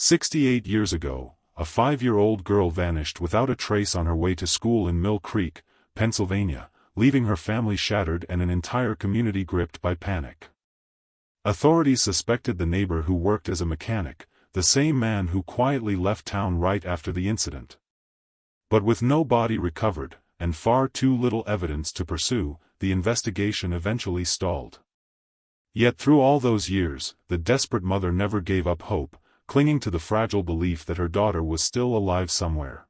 68 years ago, a 5-year-old girl vanished without a trace on her way to school in Mill Creek, Pennsylvania, leaving her family shattered and an entire community gripped by panic. Authorities suspected the neighbor who worked as a mechanic, the same man who quietly left town right after the incident. But with no body recovered, and far too little evidence to pursue, the investigation eventually stalled. Yet through all those years, the desperate mother never gave up hope, clinging to the fragile belief that her daughter was still alive somewhere.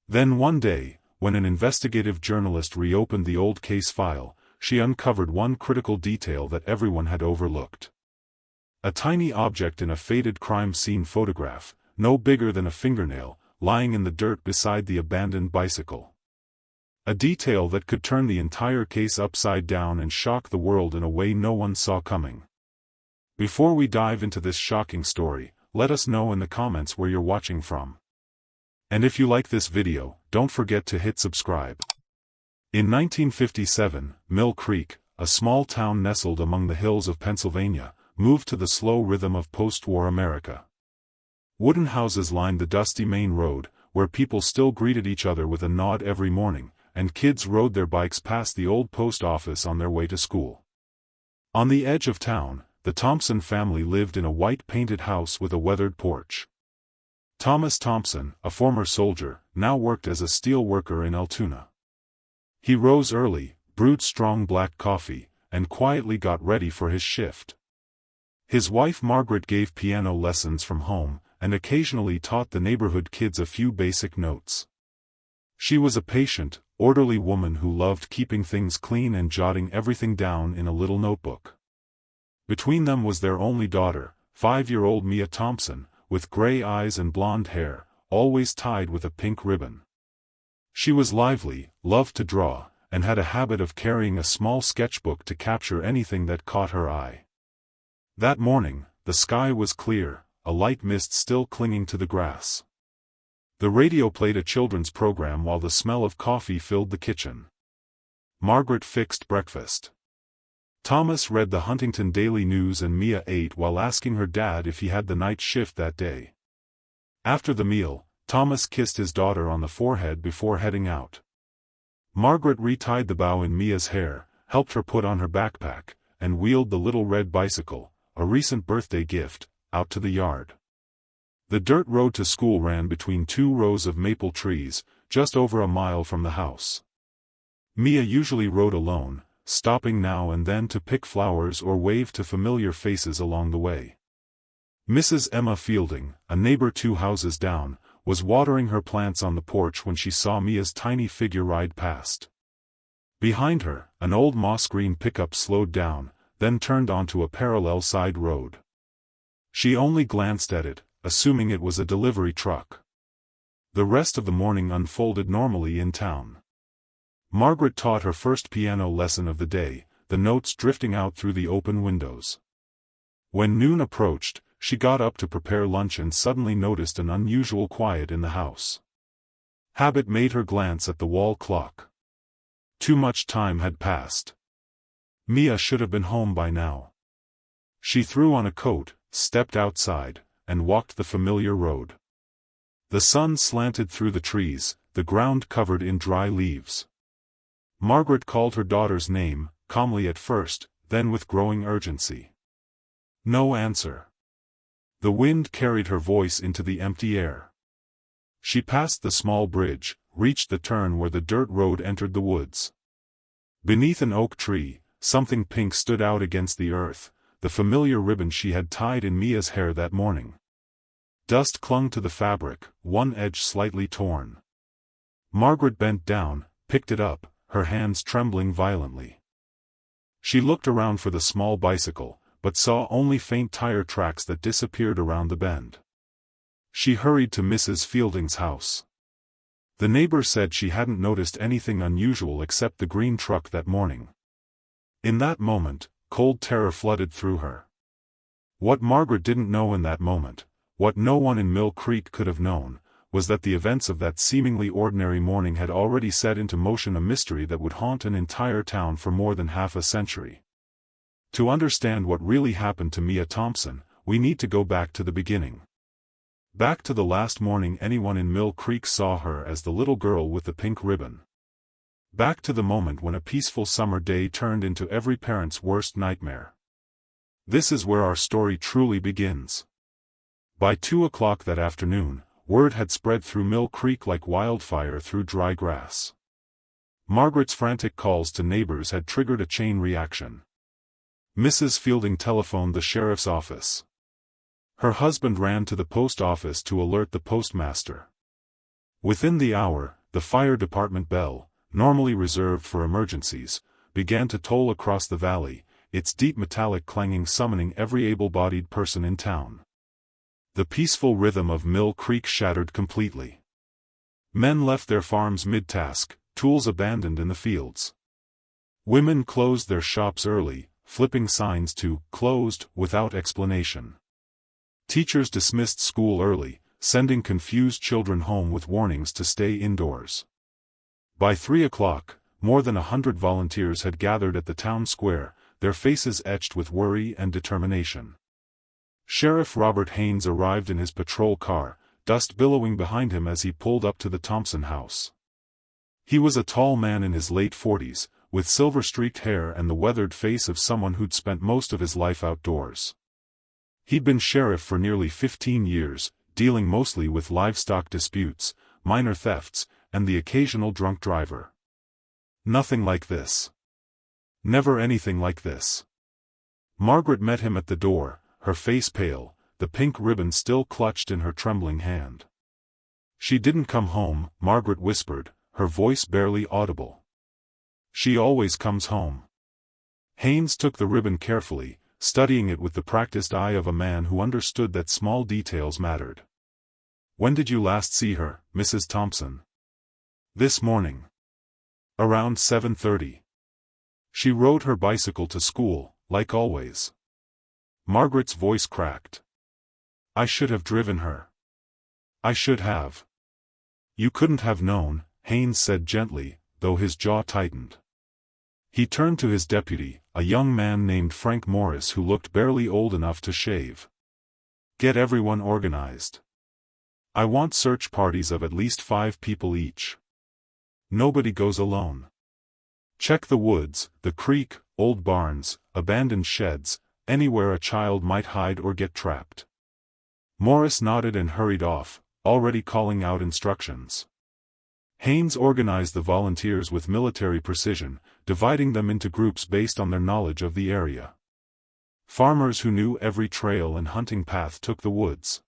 Then one day, when an investigative journalist reopened the old case file, she uncovered one critical detail that everyone had overlooked. A tiny object in a faded crime scene photograph, no bigger than a fingernail, lying in the dirt beside the abandoned bicycle. A detail that could turn the entire case upside down and shock the world in a way no one saw coming. Before we dive into this shocking story, let us know in the comments where you're watching from. And if you like this video, don't forget to hit subscribe. In 1957, Mill Creek, a small town nestled among the hills of Pennsylvania, moved to the slow rhythm of post-war America. Wooden houses lined the dusty main road, where people still greeted each other with a nod every morning, and kids rode their bikes past the old post office on their way to school. On the edge of town, the Thompson family lived in a white-painted house with a weathered porch. Thomas Thompson, a former soldier, now worked as a steel worker in Altoona. He rose early, brewed strong black coffee, and quietly got ready for his shift. His wife Margaret gave piano lessons from home, and occasionally taught the neighborhood kids a few basic notes. She was a patient, orderly woman who loved keeping things clean and jotting everything down in a little notebook. Between them was their only daughter, 5-year-old Mia Thompson, with gray eyes and blonde hair, always tied with a pink ribbon. She was lively, loved to draw, and had a habit of carrying a small sketchbook to capture anything that caught her eye. That morning, the sky was clear, a light mist still clinging to the grass. The radio played a children's program while the smell of coffee filled the kitchen. Margaret fixed breakfast. Thomas read the Huntington Daily News and Mia ate while asking her dad if he had the night shift that day. After the meal, Thomas kissed his daughter on the forehead before heading out. Margaret retied the bow in Mia's hair, helped her put on her backpack, and wheeled the little red bicycle, a recent birthday gift, out to the yard. The dirt road to school ran between 2 rows of maple trees, just over a mile from the house. Mia usually rode alone, stopping now and then to pick flowers or wave to familiar faces along the way. Mrs. Emma Fielding, a neighbor 2 houses down, was watering her plants on the porch when she saw Mia's tiny figure ride past. Behind her, an old moss-green pickup slowed down, then turned onto a parallel side road. She only glanced at it, assuming it was a delivery truck. The rest of the morning unfolded normally in town. Margaret taught her first piano lesson of the day, the notes drifting out through the open windows. When noon approached, she got up to prepare lunch and suddenly noticed an unusual quiet in the house. Habit made her glance at the wall clock. Too much time had passed. Mia should have been home by now. She threw on a coat, stepped outside, and walked the familiar road. The sun slanted through the trees, the ground covered in dry leaves. Margaret called her daughter's name, calmly at first, then with growing urgency. No answer. The wind carried her voice into the empty air. She passed the small bridge, reached the turn where the dirt road entered the woods. Beneath an oak tree, something pink stood out against the earth, the familiar ribbon she had tied in Mia's hair that morning. Dust clung to the fabric, one edge slightly torn. Margaret bent down, picked it up, her hands trembling violently. She looked around for the small bicycle, but saw only faint tire tracks that disappeared around the bend. She hurried to Mrs. Fielding's house. The neighbor said she hadn't noticed anything unusual except the green truck that morning. In that moment, cold terror flooded through her. What Margaret didn't know in that moment, what no one in Mill Creek could have known, was that the events of that seemingly ordinary morning had already set into motion a mystery that would haunt an entire town for more than half a century. To understand what really happened to Mia Thompson, we need to go back to the beginning. Back to the last morning anyone in Mill Creek saw her as the little girl with the pink ribbon. Back to the moment when a peaceful summer day turned into every parent's worst nightmare. This is where our story truly begins. By 2 o'clock that afternoon, word had spread through Mill Creek like wildfire through dry grass. Margaret's frantic calls to neighbors had triggered a chain reaction. Mrs. Fielding telephoned the sheriff's office. Her husband ran to the post office to alert the postmaster. Within the hour, the fire department bell, normally reserved for emergencies, began to toll across the valley, its deep metallic clanging summoning every able-bodied person in town. The peaceful rhythm of Mill Creek shattered completely. Men left their farms mid-task, tools abandoned in the fields. Women closed their shops early, flipping signs to "closed" without explanation. Teachers dismissed school early, sending confused children home with warnings to stay indoors. By 3 o'clock, more than 100 volunteers had gathered at the town square, their faces etched with worry and determination. Sheriff Robert Haynes arrived in his patrol car, dust billowing behind him as he pulled up to the Thompson house. He was a tall man in his late 40s, with silver-streaked hair and the weathered face of someone who'd spent most of his life outdoors. He'd been sheriff for nearly 15 years, dealing mostly with livestock disputes, minor thefts, and the occasional drunk driver. Nothing like this. Never anything like this. Margaret met him at the door, her face pale, the pink ribbon still clutched in her trembling hand. "She didn't come home," Margaret whispered, her voice barely audible. "She always comes home." Haynes took the ribbon carefully, studying it with the practiced eye of a man who understood that small details mattered. "When did you last see her, Mrs. Thompson?" "This morning. Around 7:30. She rode her bicycle to school, like always." Margaret's voice cracked. "I should have driven her. I should have." "You couldn't have known," Haynes said gently, though his jaw tightened. He turned to his deputy, a young man named Frank Morris who looked barely old enough to shave. "Get everyone organized. I want search parties of at least 5 people each. Nobody goes alone. Check the woods, the creek, old barns, abandoned sheds, anywhere a child might hide or get trapped." Morris nodded and hurried off, already calling out instructions. Haynes organized the volunteers with military precision, dividing them into groups based on their knowledge of the area. Farmers who knew every trail and hunting path took the woods.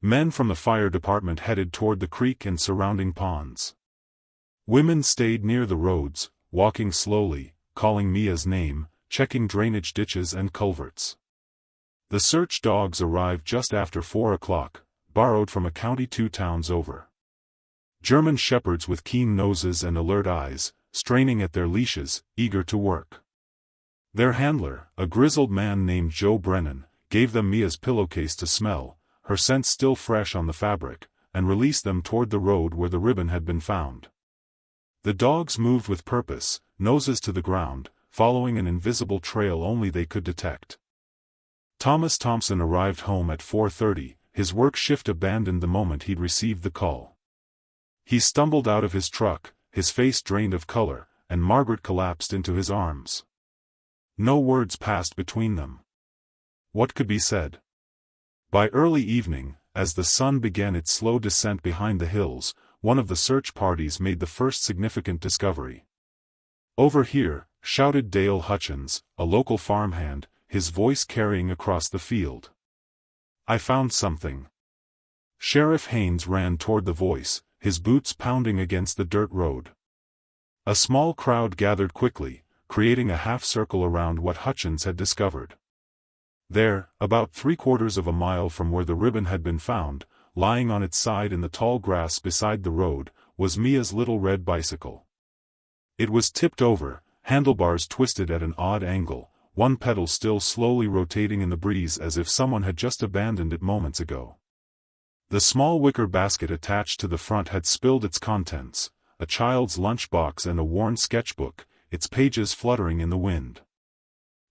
Men from the fire department headed toward the creek and surrounding ponds. Women stayed near the roads, walking slowly, calling Mia's name, checking drainage ditches and culverts. The search dogs arrived just after 4 o'clock, borrowed from a county 2 towns over. German shepherds with keen noses and alert eyes, straining at their leashes, eager to work. Their handler, a grizzled man named Joe Brennan, gave them Mia's pillowcase to smell, her scent still fresh on the fabric, and released them toward the road where the ribbon had been found. The dogs moved with purpose, noses to the ground, following an invisible trail only they could detect. Thomas Thompson arrived home at 4:30, his work shift abandoned the moment he'd received the call. He stumbled out of his truck, his face drained of color, and Margaret collapsed into his arms. No words passed between them. What could be said? By early evening, as the sun began its slow descent behind the hills, one of the search parties made the first significant discovery. "Over here," shouted Dale Hutchins, a local farmhand, his voice carrying across the field. "I found something." Sheriff Haynes ran toward the voice, his boots pounding against the dirt road. A small crowd gathered quickly, creating a half-circle around what Hutchins had discovered. There, about 3/4 of a mile from where the ribbon had been found, lying on its side in the tall grass beside the road, was Mia's little red bicycle. It was tipped over, handlebars twisted at an odd angle, one pedal still slowly rotating in the breeze as if someone had just abandoned it moments ago. The small wicker basket attached to the front had spilled its contents, a child's lunchbox and a worn sketchbook, its pages fluttering in the wind.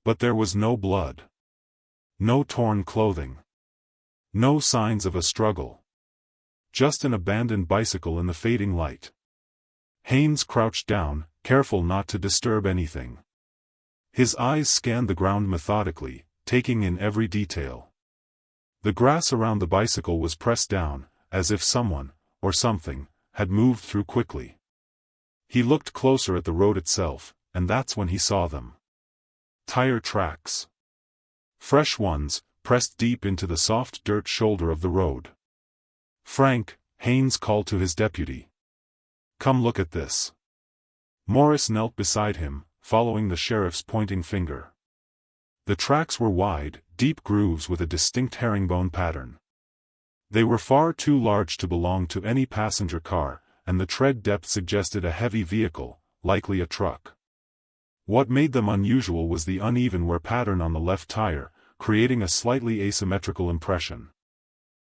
But there was no blood. No torn clothing. No signs of a struggle. Just an abandoned bicycle in the fading light. Haynes crouched down, careful not to disturb anything. His eyes scanned the ground methodically, taking in every detail. The grass around the bicycle was pressed down, as if someone, or something, had moved through quickly. He looked closer at the road itself, and that's when he saw them. Tire tracks. Fresh ones, pressed deep into the soft dirt shoulder of the road. "Frank," Haynes called to his deputy. "Come look at this." Morris knelt beside him, following the sheriff's pointing finger. The tracks were wide, deep grooves with a distinct herringbone pattern. They were far too large to belong to any passenger car, and the tread depth suggested a heavy vehicle, likely a truck. What made them unusual was the uneven wear pattern on the left tire, creating a slightly asymmetrical impression.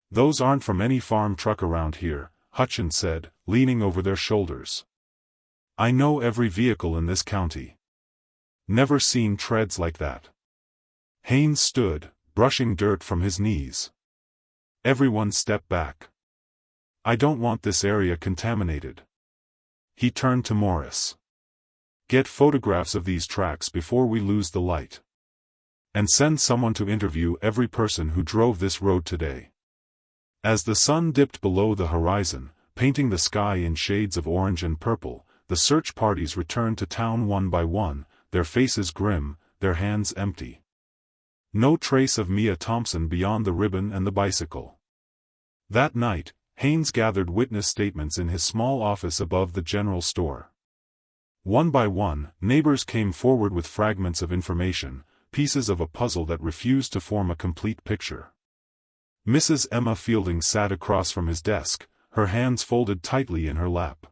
"Those aren't from any farm truck around here," Hutchins said, leaning over their shoulders. "I know every vehicle in this county. Never seen treads like that." Haynes stood, brushing dirt from his knees. Everyone stepped back. "I don't want this area contaminated." He turned to Morris. "Get photographs of these tracks before we lose the light. And send someone to interview every person who drove this road today." As the sun dipped below the horizon, painting the sky in shades of orange and purple, the search parties returned to town one by one, their faces grim, their hands empty. No trace of Mia Thompson beyond the ribbon and the bicycle. That night, Haynes gathered witness statements in his small office above the general store. One by one, neighbors came forward with fragments of information, pieces of a puzzle that refused to form a complete picture. Mrs. Emma Fielding sat across from his desk, her hands folded tightly in her lap.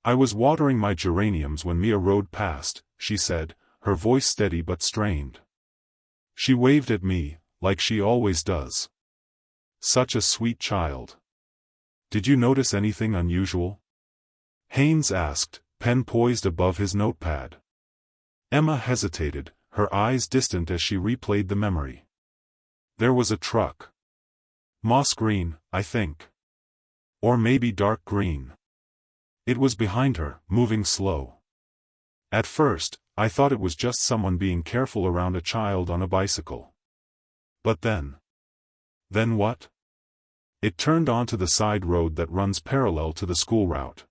"I was watering my geraniums when Mia rode past," she said, her voice steady but strained. "She waved at me, like she always does. Such a sweet child." "Did you notice anything unusual?" Haynes asked, pen poised above his notepad. Emma hesitated, her eyes distant as she replayed the memory. "There was a truck. Moss green, I think. Or maybe dark green. It was behind her, moving slow. At first, I thought it was just someone being careful around a child on a bicycle. But then... Then what? It turned onto the side road that runs parallel to the school route.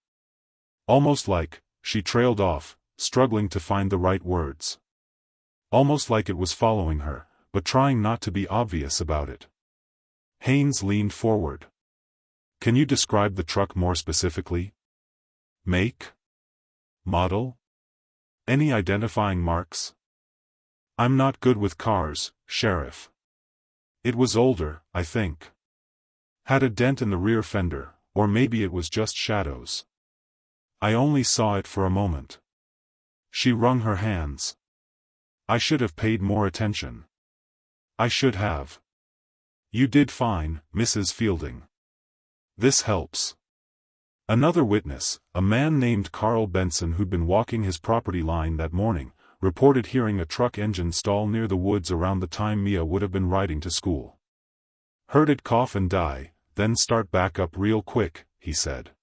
Almost like," she trailed off, struggling to find the right words. "Almost like it was following her, but trying not to be obvious about it." Haynes leaned forward. "Can you describe the truck more specifically? Make? Model? Any identifying marks?" "I'm not good with cars, Sheriff. It was older, I think. Had a dent in the rear fender, or maybe it was just shadows. I only saw it for a moment." She wrung her hands. "I should have paid more attention. I should have." "You did fine, Mrs. Fielding. This helps." Another witness, a man named Carl Benson who'd been walking his property line that morning, reported hearing a truck engine stall near the woods around the time Mia would have been riding to school. "Heard it cough and die, then start back up real quick," he said.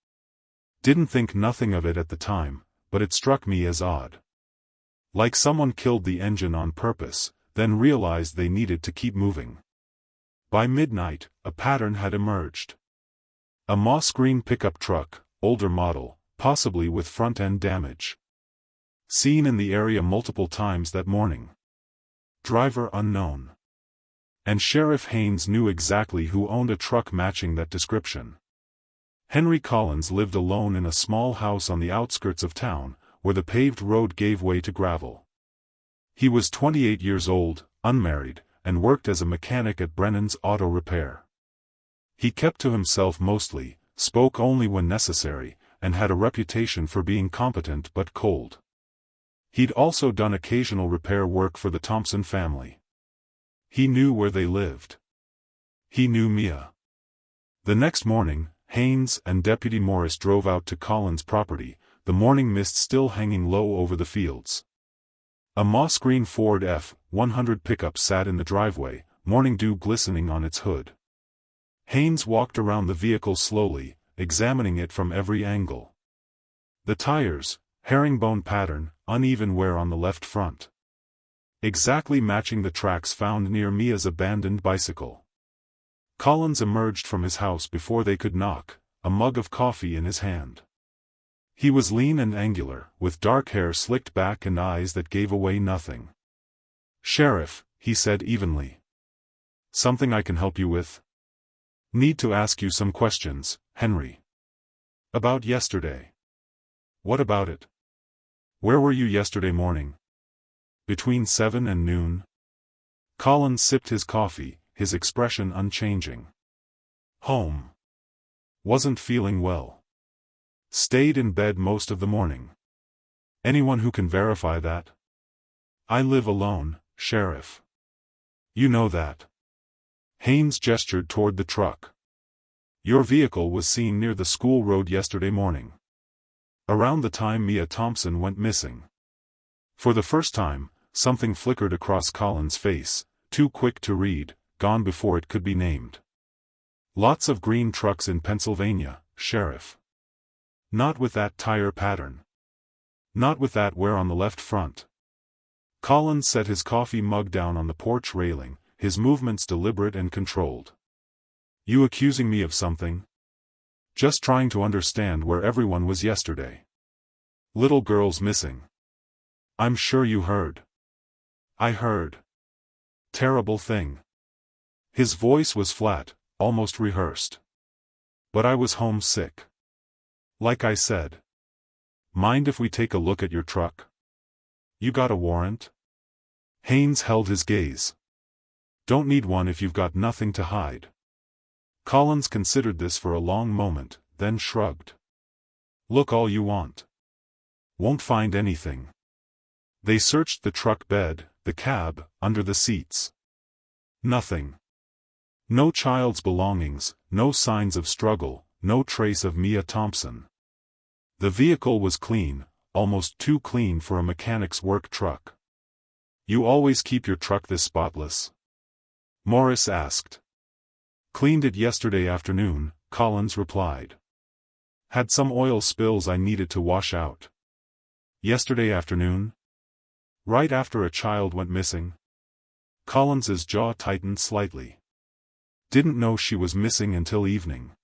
"Didn't think nothing of it at the time, but it struck me as odd. Like someone killed the engine on purpose, then realized they needed to keep moving." By midnight, a pattern had emerged. A moss green pickup truck, older model, possibly with front-end damage. Seen in the area multiple times that morning. Driver unknown. And Sheriff Haynes knew exactly who owned a truck matching that description. Henry Collins lived alone in a small house on the outskirts of town, where the paved road gave way to gravel. He was 28 years old, unmarried, and worked as a mechanic at Brennan's Auto Repair. He kept to himself mostly, spoke only when necessary, and had a reputation for being competent but cold. He'd also done occasional repair work for the Thompson family. He knew where they lived. He knew Mia. The next morning, Haynes and Deputy Morris drove out to Collins' property, the morning mist still hanging low over the fields. A moss-green Ford F-100 pickup sat in the driveway, morning dew glistening on its hood. Haynes walked around the vehicle slowly, examining it from every angle. The tires, herringbone pattern, uneven wear on the left front. Exactly matching the tracks found near Mia's abandoned bicycle. Collins emerged from his house before they could knock, a mug of coffee in his hand. He was lean and angular, with dark hair slicked back and eyes that gave away nothing. "Sheriff," he said evenly. "Something I can help you with?" "Need to ask you some questions, Henry." "About yesterday." "What about it?" "Where were you yesterday morning?" "Between 7 and noon." Collins sipped his coffee, his expression unchanging. "Home. Wasn't feeling well. Stayed in bed most of the morning." "Anyone who can verify that?" "I live alone, Sheriff." "You know that." Haynes gestured toward the truck. "Your vehicle was seen near the school road yesterday morning. Around the time Mia Thompson went missing." For the first time, something flickered across Collins' face, too quick to read, gone before it could be named. "Lots of green trucks in Pennsylvania, Sheriff. Not with that tire pattern. Not with that wear on the left front." Collins set his coffee mug down on the porch railing, his movements deliberate and controlled. "You accusing me of something?" "Just trying to understand where everyone was yesterday." "Little girl's missing." "I'm sure you heard." "I heard." "Terrible thing." His voice was flat, almost rehearsed. "But I was homesick. Like I said." "Mind if we take a look at your truck?" "You got a warrant?" Haynes held his gaze. "Don't need one if you've got nothing to hide." Collins considered this for a long moment, then shrugged. "Look all you want. Won't find anything." They searched the truck bed, the cab, under the seats. Nothing. No child's belongings, no signs of struggle, no trace of Mia Thompson. The vehicle was clean, almost too clean for a mechanic's work truck. "You always keep your truck this spotless?" Morris asked. "Cleaned it yesterday afternoon," Collins replied. "Had some oil spills I needed to wash out." "Yesterday afternoon? Right after a child went missing?" Collins's jaw tightened slightly. "Didn't know she was missing until evening.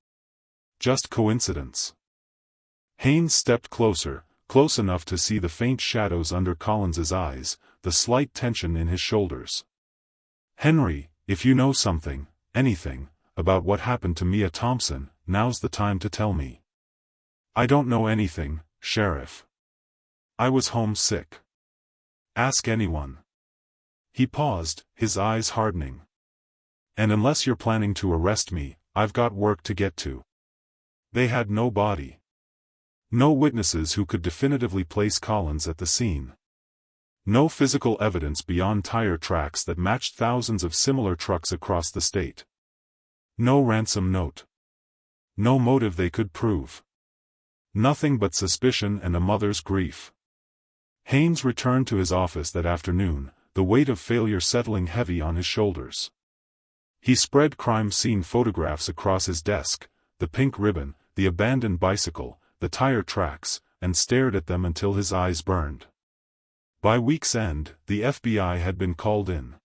Just coincidence." Haynes stepped closer, close enough to see the faint shadows under Collins's eyes, the slight tension in his shoulders. "Henry, if you know something, anything, about what happened to Mia Thompson, now's the time to tell me." "I don't know anything, Sheriff. I was homesick. Ask anyone." He paused, his eyes hardening. "And unless you're planning to arrest me, I've got work to get to." They had no body. No witnesses who could definitively place Collins at the scene. No physical evidence beyond tire tracks that matched thousands of similar trucks across the state. No ransom note. No motive they could prove. Nothing but suspicion and a mother's grief. Haynes returned to his office that afternoon, the weight of failure settling heavy on his shoulders. He spread crime scene photographs across his desk, the pink ribbon, the abandoned bicycle, the tire tracks, and stared at them until his eyes burned. By week's end, the FBI had been called in.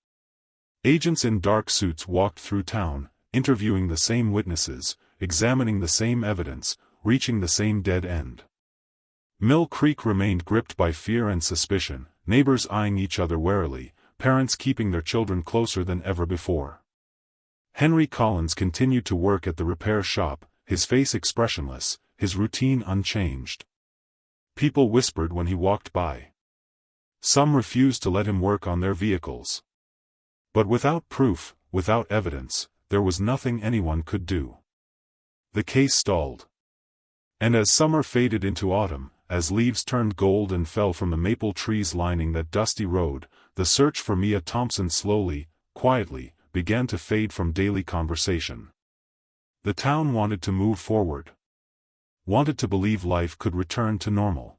Agents in dark suits walked through town, interviewing the same witnesses, examining the same evidence, reaching the same dead end. Mill Creek remained gripped by fear and suspicion, neighbors eyeing each other warily, parents keeping their children closer than ever before. Henry Collins continued to work at the repair shop, his face expressionless, his routine unchanged. People whispered when he walked by. Some refused to let him work on their vehicles. But without proof, without evidence, there was nothing anyone could do. The case stalled. And as summer faded into autumn, as leaves turned gold and fell from the maple trees lining that dusty road, the search for Mia Thompson slowly, quietly, began to fade from daily conversation. The town wanted to move forward. Wanted to believe life could return to normal.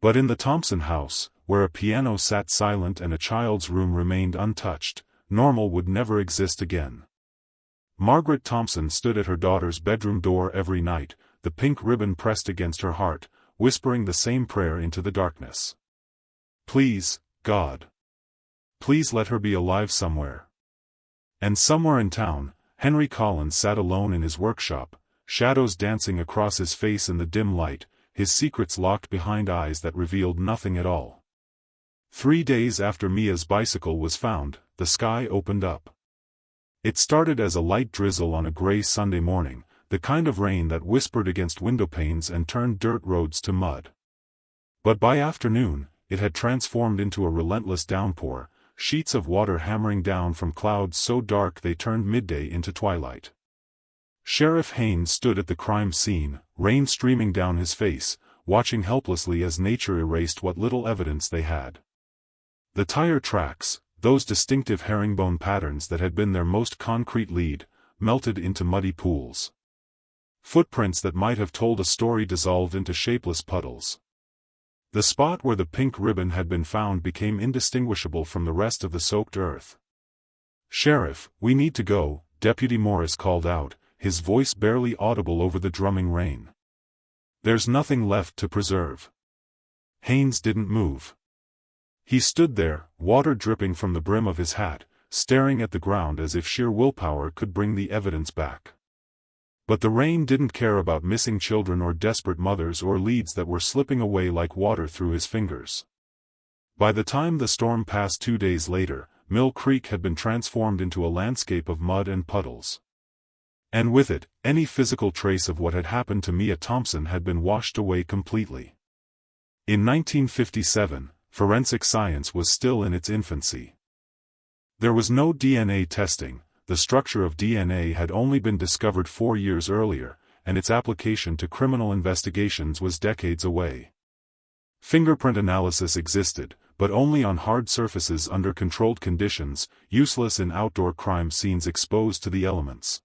But in the Thompson house, where a piano sat silent and a child's room remained untouched, normal would never exist again. Margaret Thompson stood at her daughter's bedroom door every night, the pink ribbon pressed against her heart, whispering the same prayer into the darkness. Please, God. Please let her be alive somewhere. And somewhere in town, Henry Collins sat alone in his workshop, shadows dancing across his face in the dim light, his secrets locked behind eyes that revealed nothing at all. 3 days after Mia's bicycle was found, the sky opened up. It started as a light drizzle on a gray Sunday morning, the kind of rain that whispered against windowpanes and turned dirt roads to mud. But by afternoon, it had transformed into a relentless downpour, sheets of water hammering down from clouds so dark they turned midday into twilight. Sheriff Haynes stood at the crime scene, rain streaming down his face, watching helplessly as nature erased what little evidence they had. The tire tracks, those distinctive herringbone patterns that had been their most concrete lead, melted into muddy pools. Footprints that might have told a story dissolved into shapeless puddles. The spot where the pink ribbon had been found became indistinguishable from the rest of the soaked earth. "Sheriff, we need to go," Deputy Morris called out, his voice barely audible over the drumming rain. "There's nothing left to preserve." Haynes didn't move. He stood there, water dripping from the brim of his hat, staring at the ground as if sheer willpower could bring the evidence back. But the rain didn't care about missing children or desperate mothers or leads that were slipping away like water through his fingers. By the time the storm passed 2 days later, Mill Creek had been transformed into a landscape of mud and puddles. And with it, any physical trace of what had happened to Mia Thompson had been washed away completely. In 1957, forensic science was still in its infancy. There was no DNA testing. The structure of DNA had only been discovered 4 years earlier, and its application to criminal investigations was decades away. Fingerprint analysis existed, but only on hard surfaces under controlled conditions, useless in outdoor crime scenes exposed to the elements.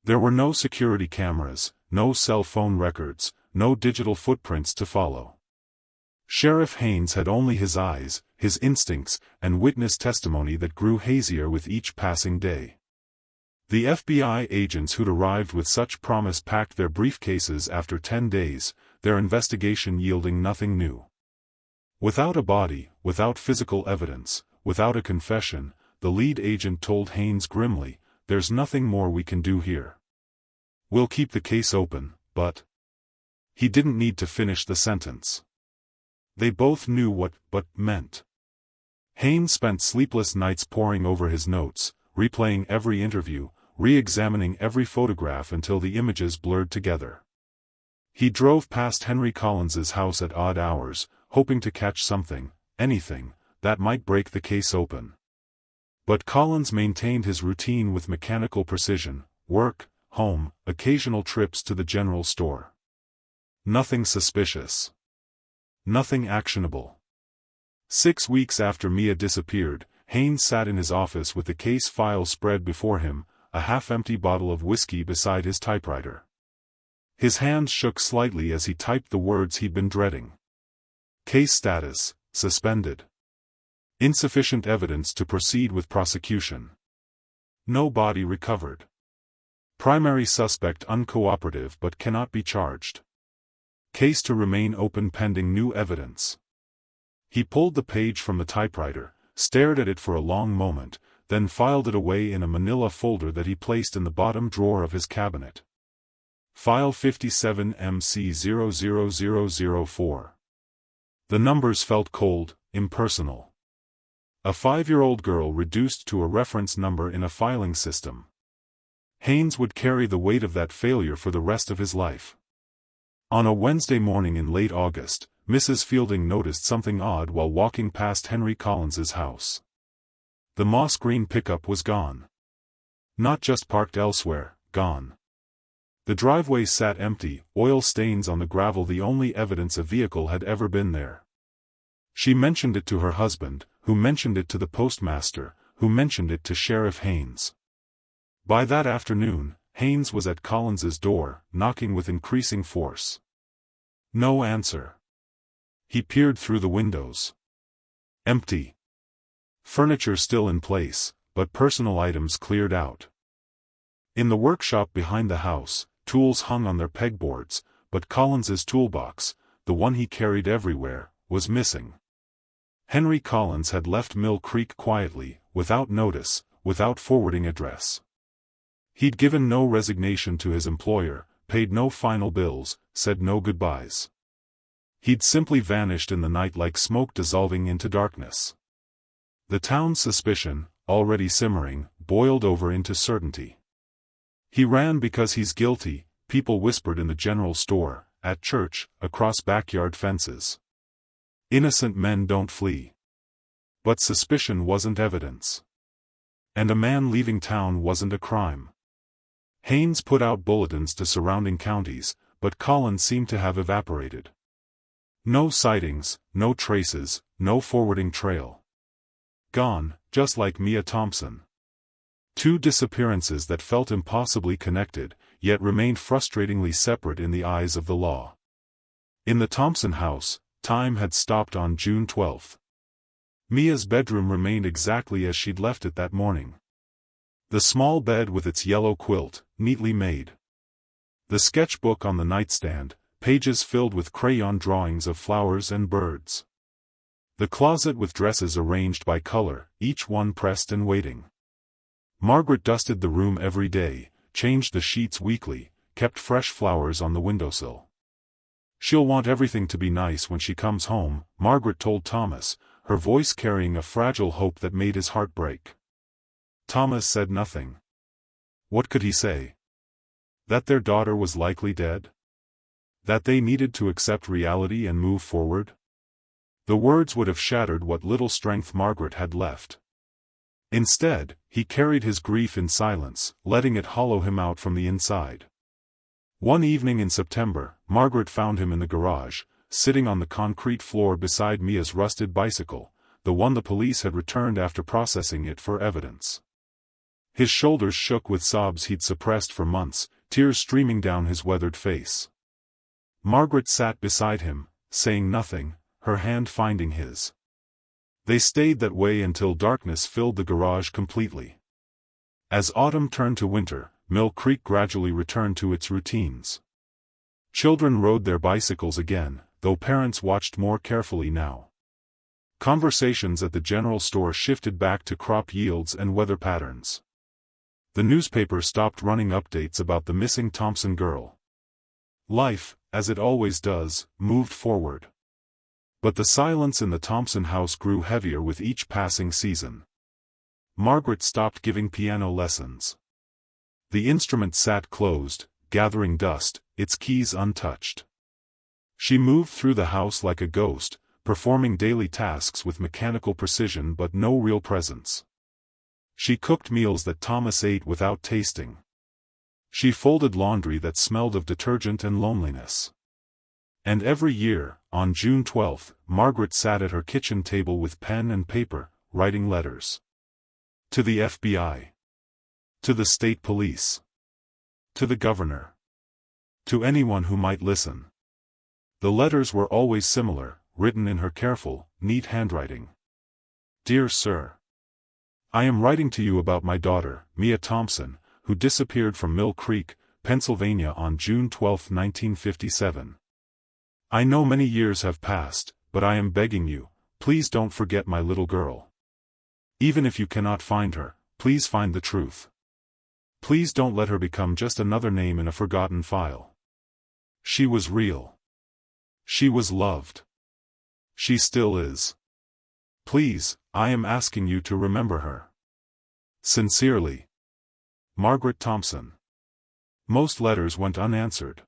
There were no security cameras, no cell phone records, no digital footprints to follow. Sheriff Haynes had only his eyes, his instincts, and witness testimony that grew hazier with each passing day. The FBI agents who'd arrived with such promise packed their briefcases after 10 days, their investigation yielding nothing new. Without a body, without physical evidence, without a confession, the lead agent told Haynes grimly, "There's nothing more we can do here. We'll keep the case open, but..." He didn't need to finish the sentence. They both knew what "but" meant. Haynes spent sleepless nights poring over his notes, replaying every interview, re-examining every photograph until the images blurred together. He drove past Henry Collins's house at odd hours, hoping to catch something, anything, that might break the case open. But Collins maintained his routine with mechanical precision: work, home, occasional trips to the general store. Nothing suspicious. Nothing actionable. 6 weeks after Mia disappeared, Haynes sat in his office with the case file spread before him, a half-empty bottle of whiskey beside his typewriter. His hands shook slightly as he typed the words he'd been dreading. Case status: suspended. Insufficient evidence to proceed with prosecution. No body recovered. Primary suspect uncooperative but cannot be charged. Case to remain open pending new evidence. He pulled the page from the typewriter, stared at it for a long moment, then filed it away in a manila folder that he placed in the bottom drawer of his cabinet. File 57 MC00004. The numbers felt cold, impersonal. A 5-year-old girl reduced to a reference number in a filing system. Haynes would carry the weight of that failure for the rest of his life. On a Wednesday morning in late August, Mrs. Fielding noticed something odd while walking past Henry Collins's house. The moss green pickup was gone. Not just parked elsewhere, gone. The driveway sat empty, oil stains on the gravel the only evidence a vehicle had ever been there. She mentioned it to her husband, who mentioned it to the postmaster, who mentioned it to Sheriff Haynes. By that afternoon, Haynes was at Collins's door, knocking with increasing force. No answer. He peered through the windows. Empty. Furniture still in place, but personal items cleared out. In the workshop behind the house, tools hung on their pegboards, but Collins's toolbox, the one he carried everywhere, was missing. Henry Collins had left Mill Creek quietly, without notice, without forwarding address. He'd given no resignation to his employer, paid no final bills, said no goodbyes. He'd simply vanished in the night like smoke dissolving into darkness. The town's suspicion, already simmering, boiled over into certainty. He ran because he's guilty, people whispered in the general store, at church, across backyard fences. Innocent men don't flee. But suspicion wasn't evidence. And a man leaving town wasn't a crime. Haynes put out bulletins to surrounding counties, but Collins seemed to have evaporated. No sightings, no traces, no forwarding trail. Gone, just like Mia Thompson. Two disappearances that felt impossibly connected, yet remained frustratingly separate in the eyes of the law. In the Thompson house, time had stopped on June 12. Mia's bedroom remained exactly as she'd left it that morning. The small bed with its yellow quilt, neatly made. The sketchbook on the nightstand, pages filled with crayon drawings of flowers and birds. The closet with dresses arranged by color, each one pressed and waiting. Margaret dusted the room every day, changed the sheets weekly, kept fresh flowers on the windowsill. "She'll want everything to be nice when she comes home," Margaret told Thomas, her voice carrying a fragile hope that made his heart break. Thomas said nothing. What could he say? That their daughter was likely dead? That they needed to accept reality and move forward? The words would have shattered what little strength Margaret had left. Instead, he carried his grief in silence, letting it hollow him out from the inside. One evening in September, Margaret found him in the garage, sitting on the concrete floor beside Mia's rusted bicycle, the one the police had returned after processing it for evidence. His shoulders shook with sobs he'd suppressed for months, tears streaming down his weathered face. Margaret sat beside him, saying nothing, her hand finding his. They stayed that way until darkness filled the garage completely. As autumn turned to winter, Mill Creek gradually returned to its routines. Children rode their bicycles again, though parents watched more carefully now. Conversations at the general store shifted back to crop yields and weather patterns. The newspaper stopped running updates about the missing Thompson girl. Life, as it always does, moved forward. But the silence in the Thompson house grew heavier with each passing season. Margaret stopped giving piano lessons. The instrument sat closed, gathering dust, its keys untouched. She moved through the house like a ghost, performing daily tasks with mechanical precision but no real presence. She cooked meals that Thomas ate without tasting. She folded laundry that smelled of detergent and loneliness. And every year, on June 12, Margaret sat at her kitchen table with pen and paper, writing letters. To the FBI. To the state police. To the governor. To anyone who might listen. The letters were always similar, written in her careful, neat handwriting. Dear Sir. I am writing to you about my daughter, Mia Thompson, who disappeared from Mill Creek, Pennsylvania on June 12, 1957. I know many years have passed, but I am begging you, please don't forget my little girl. Even if you cannot find her, please find the truth. Please don't let her become just another name in a forgotten file. She was real. She was loved. She still is. Please, I am asking you to remember her. Sincerely, Margaret Thompson. Most letters went unanswered.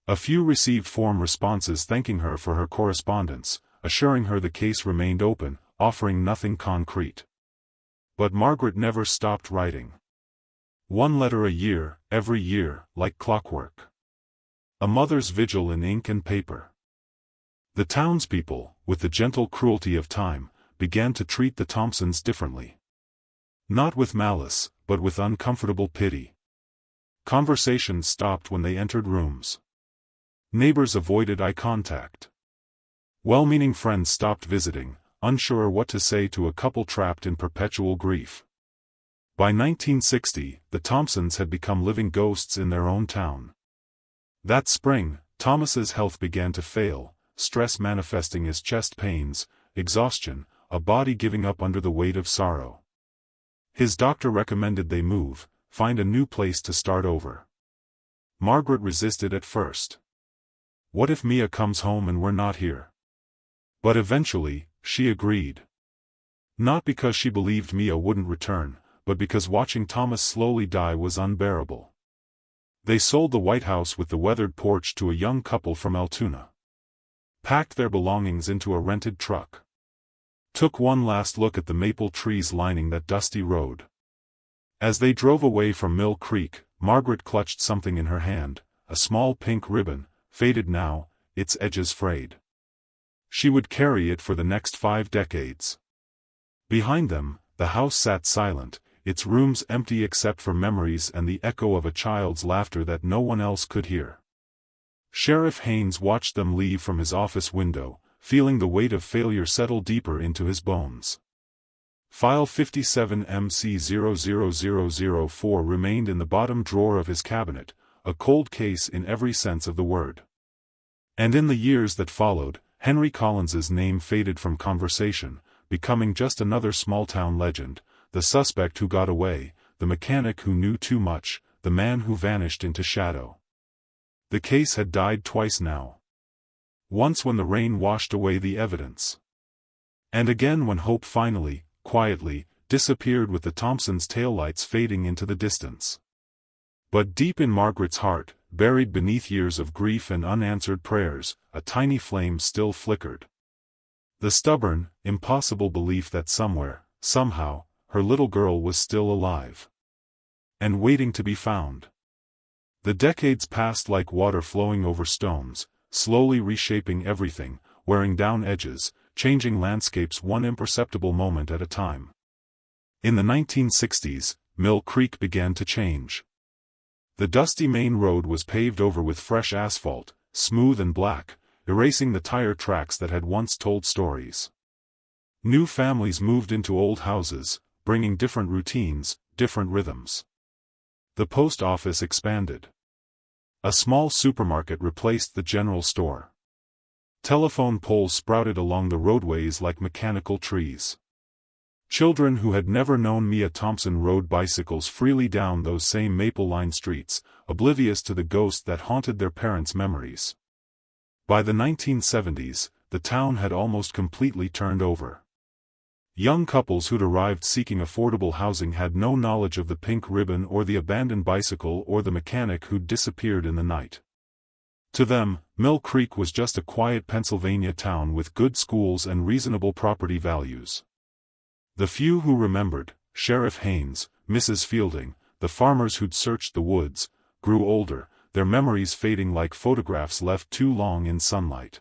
A few received form responses thanking her for her correspondence, assuring her the case remained open, offering nothing concrete. But Margaret never stopped writing. One letter a year, every year, like clockwork. A mother's vigil in ink and paper. The townspeople, with the gentle cruelty of time, began to treat the Thompsons differently. Not with malice, but with uncomfortable pity. Conversations stopped when they entered rooms. Neighbors avoided eye contact. Well-meaning friends stopped visiting, unsure what to say to a couple trapped in perpetual grief. By 1960, the Thompsons had become living ghosts in their own town. That spring, Thomas's health began to fail, stress manifesting as chest pains, exhaustion, a body giving up under the weight of sorrow. His doctor recommended they move, find a new place to start over. Margaret resisted at first. What if Mia comes home and we're not here? But eventually, she agreed. Not because she believed Mia wouldn't return, but because watching Thomas slowly die was unbearable. They sold the White House with the weathered porch to a young couple from Altoona. Packed their belongings into a rented truck. Took one last look at the maple trees lining that dusty road. As they drove away from Mill Creek, Margaret clutched something in her hand, a small pink ribbon, faded now, its edges frayed. She would carry it for the next 5 decades. Behind them, the house sat silent, its rooms empty except for memories and the echo of a child's laughter that no one else could hear. Sheriff Haynes watched them leave from his office window, feeling the weight of failure settle deeper into his bones. File 57 MC00004 remained in the bottom drawer of his cabinet, a cold case in every sense of the word. And in the years that followed, Henry Collins's name faded from conversation, becoming just another small-town legend, the suspect who got away, the mechanic who knew too much, the man who vanished into shadow. The case had died twice now. Once when the rain washed away the evidence. And again when hope finally, quietly, disappeared with the Thompsons' taillights fading into the distance. But deep in Margaret's heart, buried beneath years of grief and unanswered prayers, a tiny flame still flickered. The stubborn, impossible belief that somewhere, somehow, her little girl was still alive. And waiting to be found. The decades passed like water flowing over stones, slowly reshaping everything, wearing down edges, changing landscapes one imperceptible moment at a time. In the 1960s, Mill Creek began to change. The dusty main road was paved over with fresh asphalt, smooth and black, erasing the tire tracks that had once told stories. New families moved into old houses, bringing different routines, different rhythms. The post office expanded. A small supermarket replaced the general store. Telephone poles sprouted along the roadways like mechanical trees. Children who had never known Mia Thompson rode bicycles freely down those same maple-lined streets, oblivious to the ghost that haunted their parents' memories. By the 1970s, the town had almost completely turned over. Young couples who'd arrived seeking affordable housing had no knowledge of the pink ribbon or the abandoned bicycle or the mechanic who'd disappeared in the night. To them, Mill Creek was just a quiet Pennsylvania town with good schools and reasonable property values. The few who remembered, Sheriff Haynes, Mrs. Fielding, the farmers who'd searched the woods, grew older, their memories fading like photographs left too long in sunlight.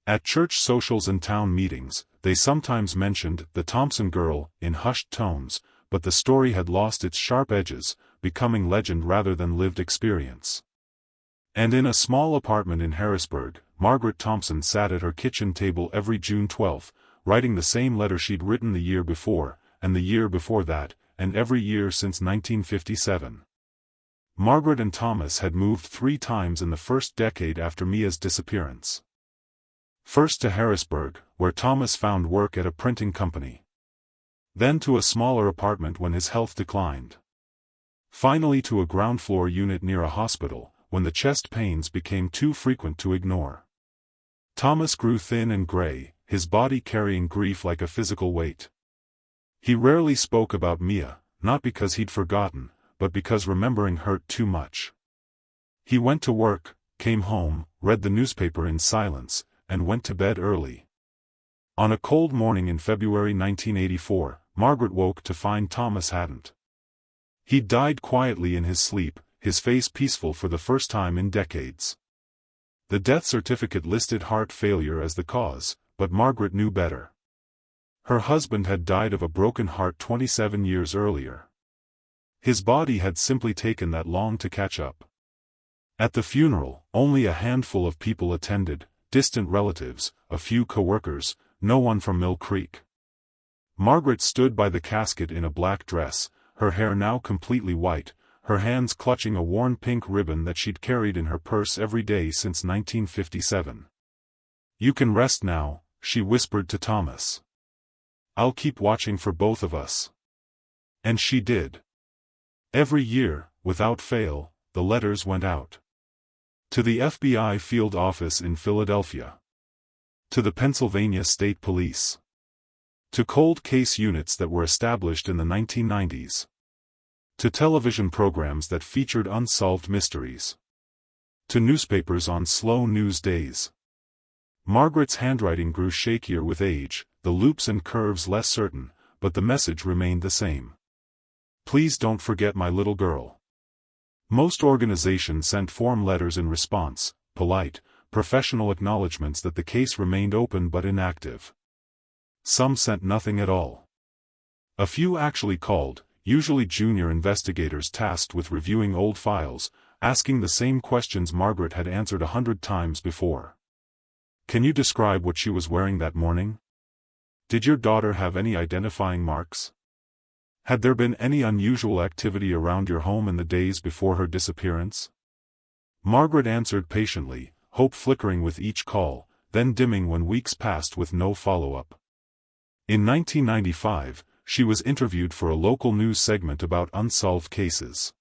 At church socials and town meetings, they sometimes mentioned the Thompson girl in hushed tones, but the story had lost its sharp edges, becoming legend rather than lived experience. And in a small apartment in Harrisburg, Margaret Thompson sat at her kitchen table every June 12th, writing the same letter she'd written the year before, and the year before that, and every year since 1957. Margaret and Thomas had moved 3 times in the first decade after Mia's disappearance. First to Harrisburg, where Thomas found work at a printing company. Then to a smaller apartment when his health declined. Finally to a ground-floor unit near a hospital, when the chest pains became too frequent to ignore. Thomas grew thin and gray, his body carrying grief like a physical weight. He rarely spoke about Mia, not because he'd forgotten, but because remembering hurt too much. He went to work, came home, read the newspaper in silence, and went to bed early. On a cold morning in February 1984, Margaret woke to find Thomas hadn't. He'd died quietly in his sleep, his face peaceful for the first time in decades. The death certificate listed heart failure as the cause, but Margaret knew better. Her husband had died of a broken heart 27 years earlier. His body had simply taken that long to catch up. At the funeral, only a handful of people attended, distant relatives, a few co-workers, no one from Mill Creek. Margaret stood by the casket in a black dress, her hair now completely white, her hands clutching a worn pink ribbon that she'd carried in her purse every day since 1957. "You can rest now," she whispered to Thomas. "I'll keep watching for both of us." And she did. Every year, without fail, the letters went out. To the FBI field office in Philadelphia. To the Pennsylvania State Police. To cold case units that were established in the 1990s. To television programs that featured unsolved mysteries. To newspapers on slow news days. Margaret's handwriting grew shakier with age, the loops and curves less certain, but the message remained the same. "Please don't forget my little girl." Most organizations sent form letters in response, polite, professional acknowledgments that the case remained open but inactive. Some sent nothing at all. A few actually called, usually junior investigators tasked with reviewing old files, asking the same questions Margaret had answered 100 times before. "Can you describe what she was wearing that morning? Did your daughter have any identifying marks? Had there been any unusual activity around your home in the days before her disappearance?" Margaret answered patiently, hope flickering with each call, then dimming when weeks passed with no follow-up. In 1995, she was interviewed for a local news segment about unsolved cases.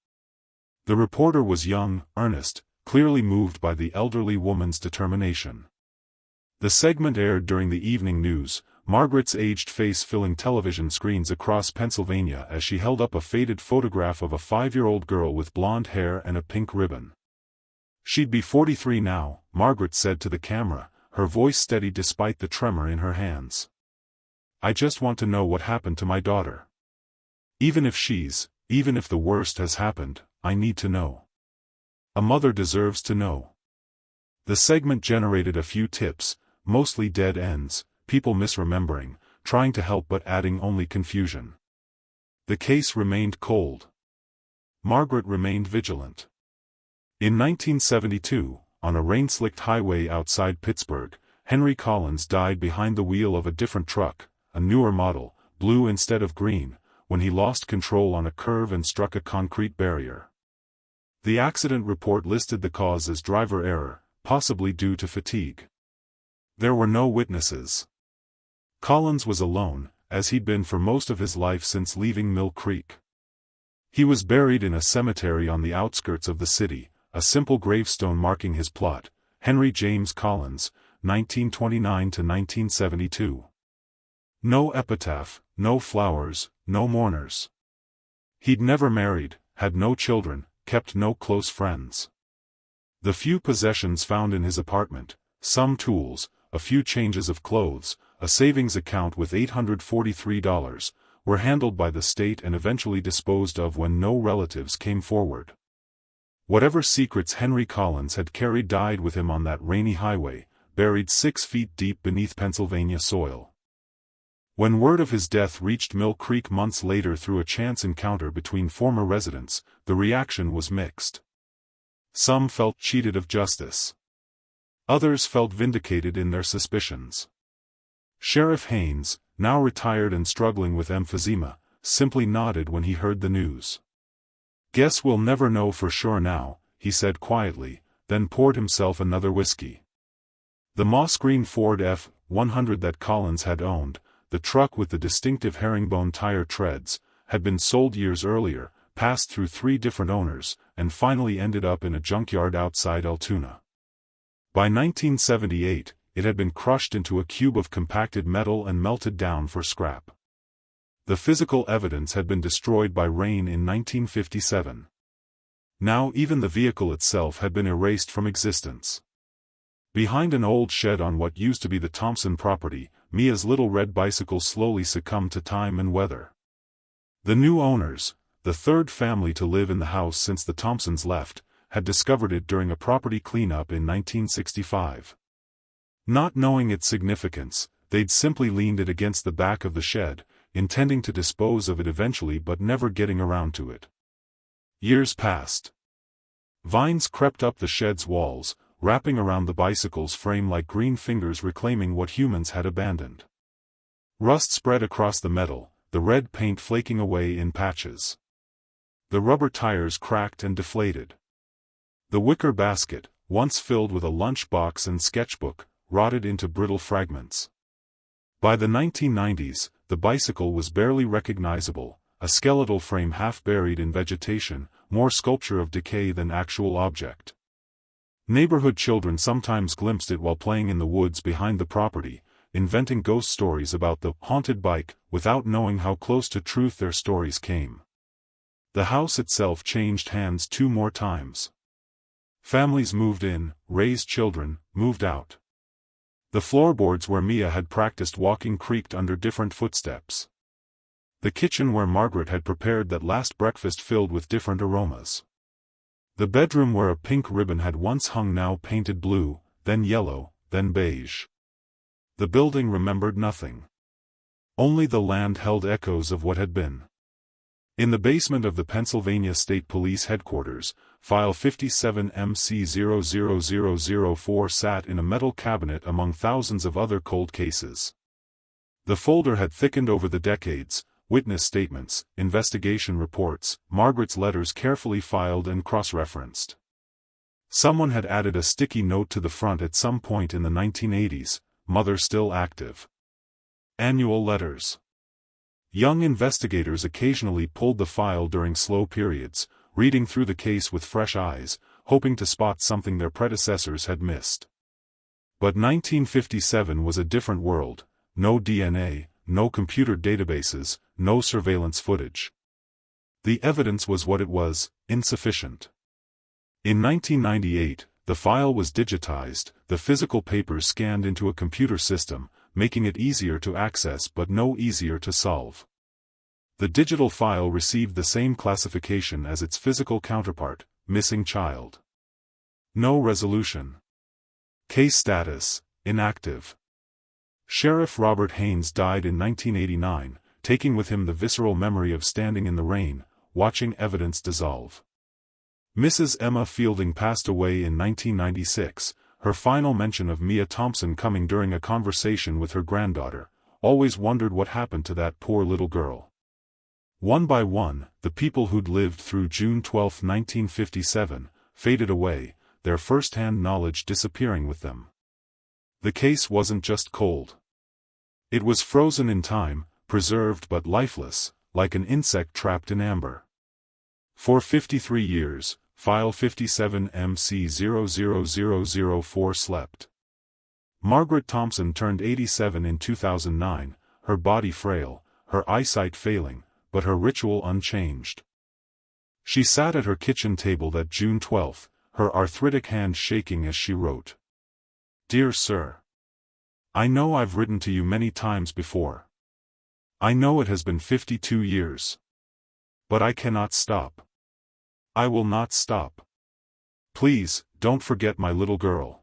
The reporter was young, earnest, clearly moved by the elderly woman's determination. The segment aired during the evening news, Margaret's aged face filling television screens across Pennsylvania as she held up a faded photograph of a 5-year-old girl with blonde hair and a pink ribbon. "She'd be 43 now," Margaret said to the camera, her voice steady despite the tremor in her hands. "I just want to know what happened to my daughter. Even if the worst has happened, I need to know. A mother deserves to know." The segment generated a few tips, mostly dead ends, people misremembering, trying to help but adding only confusion. The case remained cold. Margaret remained vigilant. In 1972, on a rain-slicked highway outside Pittsburgh, Henry Collins died behind the wheel of a different truck, a newer model, blue instead of green, when he lost control on a curve and struck a concrete barrier. The accident report listed the cause as driver error, possibly due to fatigue. There were no witnesses. Collins was alone, as he'd been for most of his life since leaving Mill Creek. He was buried in a cemetery on the outskirts of the city, a simple gravestone marking his plot, Henry James Collins, 1929 to 1972. No epitaph, no flowers, no mourners. He'd never married, had no children, kept no close friends. The few possessions found in his apartment, some tools, a few changes of clothes, a savings account with $843, were handled by the state and eventually disposed of when no relatives came forward. Whatever secrets Henry Collins had carried died with him on that rainy highway, buried 6 feet deep beneath Pennsylvania soil. When word of his death reached Mill Creek months later through a chance encounter between former residents, the reaction was mixed. Some felt cheated of justice. Others felt vindicated in their suspicions. Sheriff Haynes, now retired and struggling with emphysema, simply nodded when he heard the news. "Guess we'll never know for sure now," he said quietly, then poured himself another whiskey. The moss-green Ford F-100 that Collins had owned, the truck with the distinctive herringbone tire treads, had been sold years earlier, passed through 3 different owners, and finally ended up in a junkyard outside Altoona. By 1978, it had been crushed into a cube of compacted metal and melted down for scrap. The physical evidence had been destroyed by rain in 1957. Now even the vehicle itself had been erased from existence. Behind an old shed on what used to be the Thompson property, Mia's little red bicycle slowly succumbed to time and weather. The new owners, the third family to live in the house since the Thompsons left, had discovered it during a property cleanup in 1965. Not knowing its significance, they'd simply leaned it against the back of the shed, intending to dispose of it eventually but never getting around to it. Years passed. Vines crept up the shed's walls, wrapping around the bicycle's frame like green fingers reclaiming what humans had abandoned. Rust spread across the metal, the red paint flaking away in patches. The rubber tires cracked and deflated. The wicker basket, once filled with a lunch box and sketchbook, rotted into brittle fragments. By the 1990s, the bicycle was barely recognizable, a skeletal frame half buried in vegetation, more sculpture of decay than actual object. Neighborhood children sometimes glimpsed it while playing in the woods behind the property, inventing ghost stories about the haunted bike, without knowing how close to truth their stories came. The house itself changed hands 2 more times. Families moved in, raised children, moved out. The floorboards where Mia had practiced walking creaked under different footsteps. The kitchen where Margaret had prepared that last breakfast filled with different aromas. The bedroom where a pink ribbon had once hung now painted blue, then yellow, then beige. The building remembered nothing. Only the land held echoes of what had been. In the basement of the Pennsylvania State Police Headquarters, File 57MC00004 sat in a metal cabinet among thousands of other cold cases. The folder had thickened over the decades, witness statements, investigation reports, Margaret's letters carefully filed and cross-referenced. Someone had added a sticky note to the front at some point in the 1980s, "Mother still active." Annual letters. Young investigators occasionally pulled the file during slow periods, reading through the case with fresh eyes, hoping to spot something their predecessors had missed. But 1957 was a different world: no DNA, no computer databases, no surveillance footage. The evidence was what it was, insufficient. In 1998, the file was digitized, the physical papers scanned into a computer system, making it easier to access but no easier to solve. The digital file received the same classification as its physical counterpart: missing child. No resolution. Case status: inactive. Sheriff Robert Haynes died in 1989, taking with him the visceral memory of standing in the rain, watching evidence dissolve. Mrs. Emma Fielding passed away in 1996, her final mention of Mia Thompson coming during a conversation with her granddaughter. "Always wondered what happened to that poor little girl." One by one, the people who'd lived through June 12, 1957, faded away, their first-hand knowledge disappearing with them. The case wasn't just cold. It was frozen in time, preserved but lifeless, like an insect trapped in amber. For 53 years, File 57MC00004 slept. Margaret Thompson turned 87 in 2009, her body frail, her eyesight failing, but her ritual unchanged. She sat at her kitchen table that June 12, her arthritic hand shaking as she wrote. "Dear Sir, I know I've written to you many times before. I know it has been 52 years. But I cannot stop. I will not stop. Please, don't forget my little girl."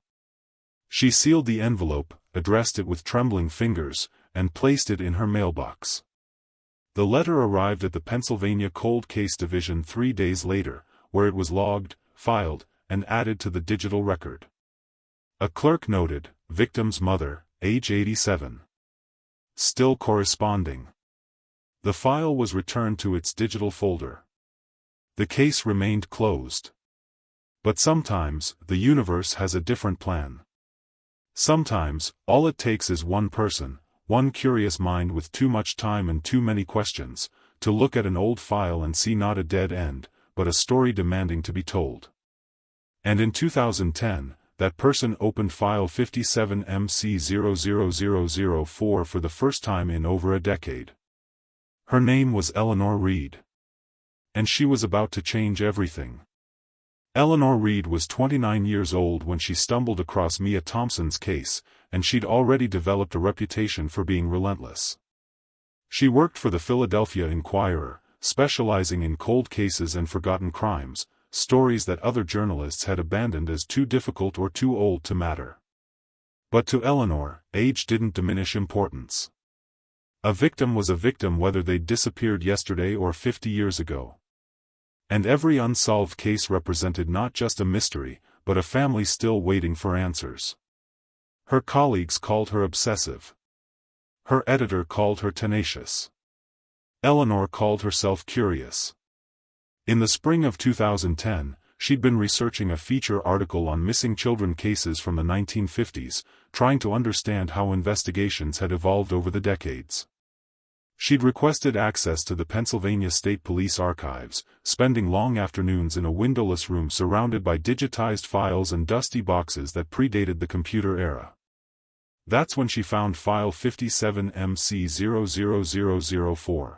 She sealed the envelope, addressed it with trembling fingers, and placed it in her mailbox. The letter arrived at the Pennsylvania Cold Case Division 3 days later, where it was logged, filed, and added to the digital record. A clerk noted, "Victim's mother, age 87. Still corresponding." The file was returned to its digital folder. The case remained closed. But sometimes, the universe has a different plan. Sometimes, all it takes is one person, one curious mind with too much time and too many questions, to look at an old file and see not a dead end, but a story demanding to be told. And in 2010, that person opened File 57MC00004 for the first time in over a decade. Her name was Eleanor Reed. And she was about to change everything. Eleanor Reed was 29 years old when she stumbled across Mia Thompson's case, and she'd already developed a reputation for being relentless. She worked for the Philadelphia Inquirer, specializing in cold cases and forgotten crimes, stories that other journalists had abandoned as too difficult or too old to matter. But to Eleanor, age didn't diminish importance. A victim was a victim whether they'd disappeared yesterday or 50 years ago. And every unsolved case represented not just a mystery, but a family still waiting for answers. Her colleagues called her obsessive. Her editor called her tenacious. Eleanor called herself curious. In the spring of 2010, she'd been researching a feature article on missing children cases from the 1950s, trying to understand how investigations had evolved over the decades. She'd requested access to the Pennsylvania State Police archives, spending long afternoons in a windowless room surrounded by digitized files and dusty boxes that predated the computer era. That's when she found file 57MC00004.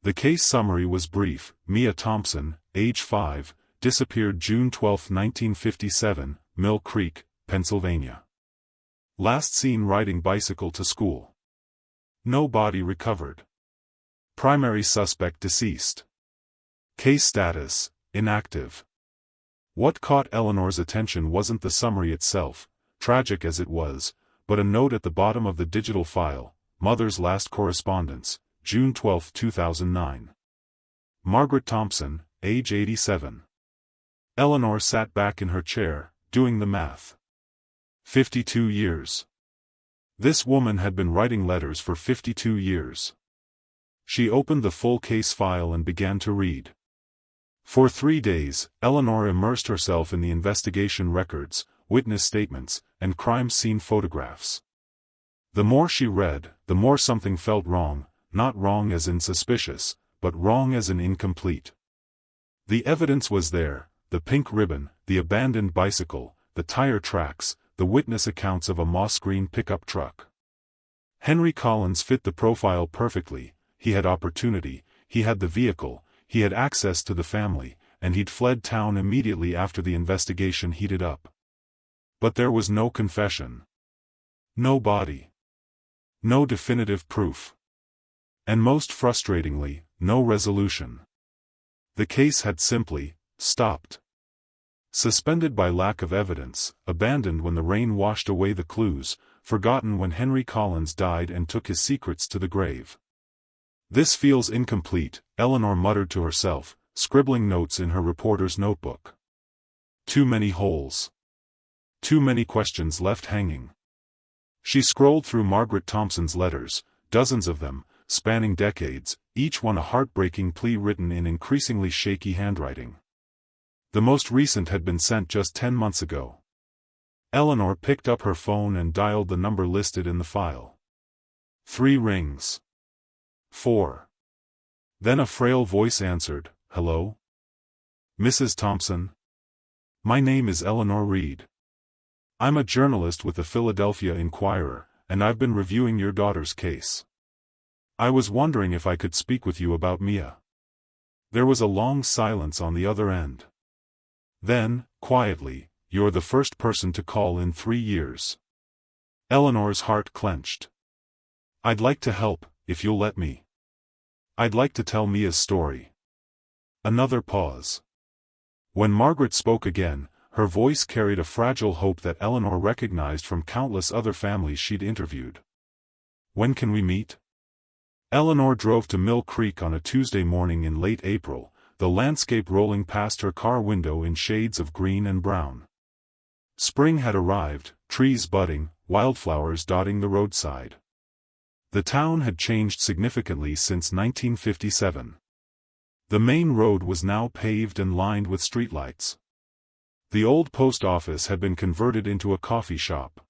The case summary was brief. Mia Thompson, age 5, disappeared June 12, 1957, Mill Creek, Pennsylvania. Last seen riding bicycle to school. No body recovered. Primary suspect deceased. Case status, inactive. What caught Eleanor's attention wasn't the summary itself, tragic as it was, but a note at the bottom of the digital file: mother's last correspondence, June 12, 2009. Margaret Thompson, age 87. Eleanor sat back in her chair, doing the math. 52 years. This woman had been writing letters for 52 years. She opened the full case file and began to read. For 3 days, Eleanor immersed herself in the investigation records, witness statements, and crime scene photographs. The more she read, the more something felt wrong, not wrong as in suspicious, but wrong as in incomplete. The evidence was there: the pink ribbon, the abandoned bicycle, the tire tracks, the witness accounts of a moss green pickup truck. Henry Collins fit the profile perfectly. He had opportunity, he had the vehicle, he had access to the family, and he'd fled town immediately after the investigation heated up. But there was no confession. No body. No definitive proof. And most frustratingly, no resolution. The case had simply stopped. Suspended by lack of evidence, abandoned when the rain washed away the clues, forgotten when Henry Collins died and took his secrets to the grave. This feels incomplete, Eleanor muttered to herself, scribbling notes in her reporter's notebook. Too many holes. Too many questions left hanging. She scrolled through Margaret Thompson's letters, dozens of them, spanning decades, each one a heartbreaking plea written in increasingly shaky handwriting. The most recent had been sent just 10 months ago. Eleanor picked up her phone and dialed the number listed in the file. 3 rings. 4. Then a frail voice answered, "Hello? Mrs. Thompson? My name is Eleanor Reed. I'm a journalist with the Philadelphia Inquirer, and I've been reviewing your daughter's case. I was wondering if I could speak with you about Mia." There was a long silence on the other end. Then, quietly, "You're the first person to call in 3 years." Eleanor's heart clenched. "I'd like to help, if you'll let me. I'd like to tell Mia's story." Another pause. When Margaret spoke again, her voice carried a fragile hope that Eleanor recognized from countless other families she'd interviewed. "When can we meet?" Eleanor drove to Mill Creek on a Tuesday morning in late April, the landscape rolling past her car window in shades of green and brown. Spring had arrived, trees budding, wildflowers dotting the roadside. The town had changed significantly since 1957. The main road was now paved and lined with streetlights. The old post office had been converted into a coffee shop.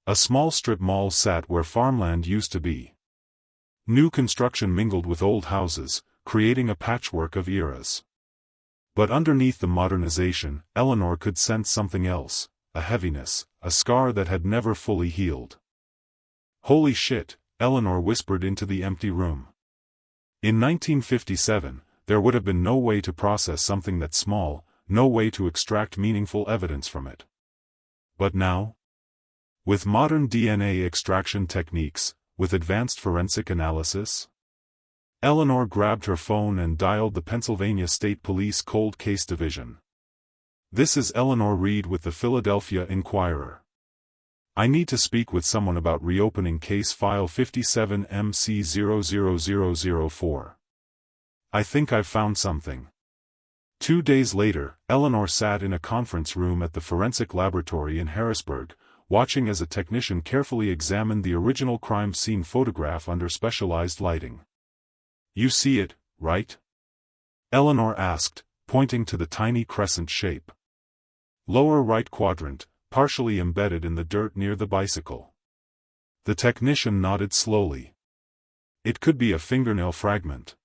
A small strip mall sat where farmland used to be. New construction mingled with old houses, creating a patchwork of eras. But underneath the modernization, Eleanor could sense something else, a heaviness, a scar that had never fully healed. "Holy shit," Eleanor whispered into the empty room. In 1957, there would have been no way to process something that small, no way to extract meaningful evidence from it. But now? With modern DNA extraction techniques, with advanced forensic analysis? Eleanor grabbed her phone and dialed the Pennsylvania State Police Cold Case Division. "This is Eleanor Reed with the Philadelphia Inquirer. I need to speak with someone about reopening case file 57MC00004. I think I've found something." 2 days later, Eleanor sat in a conference room at the forensic laboratory in Harrisburg, watching as a technician carefully examined the original crime scene photograph under specialized lighting. "You see it, right? Eleanor asked, pointing to the tiny crescent shape. Lower right quadrant, partially embedded in the dirt near the bicycle. The technician nodded slowly. It could be a fingernail fragment.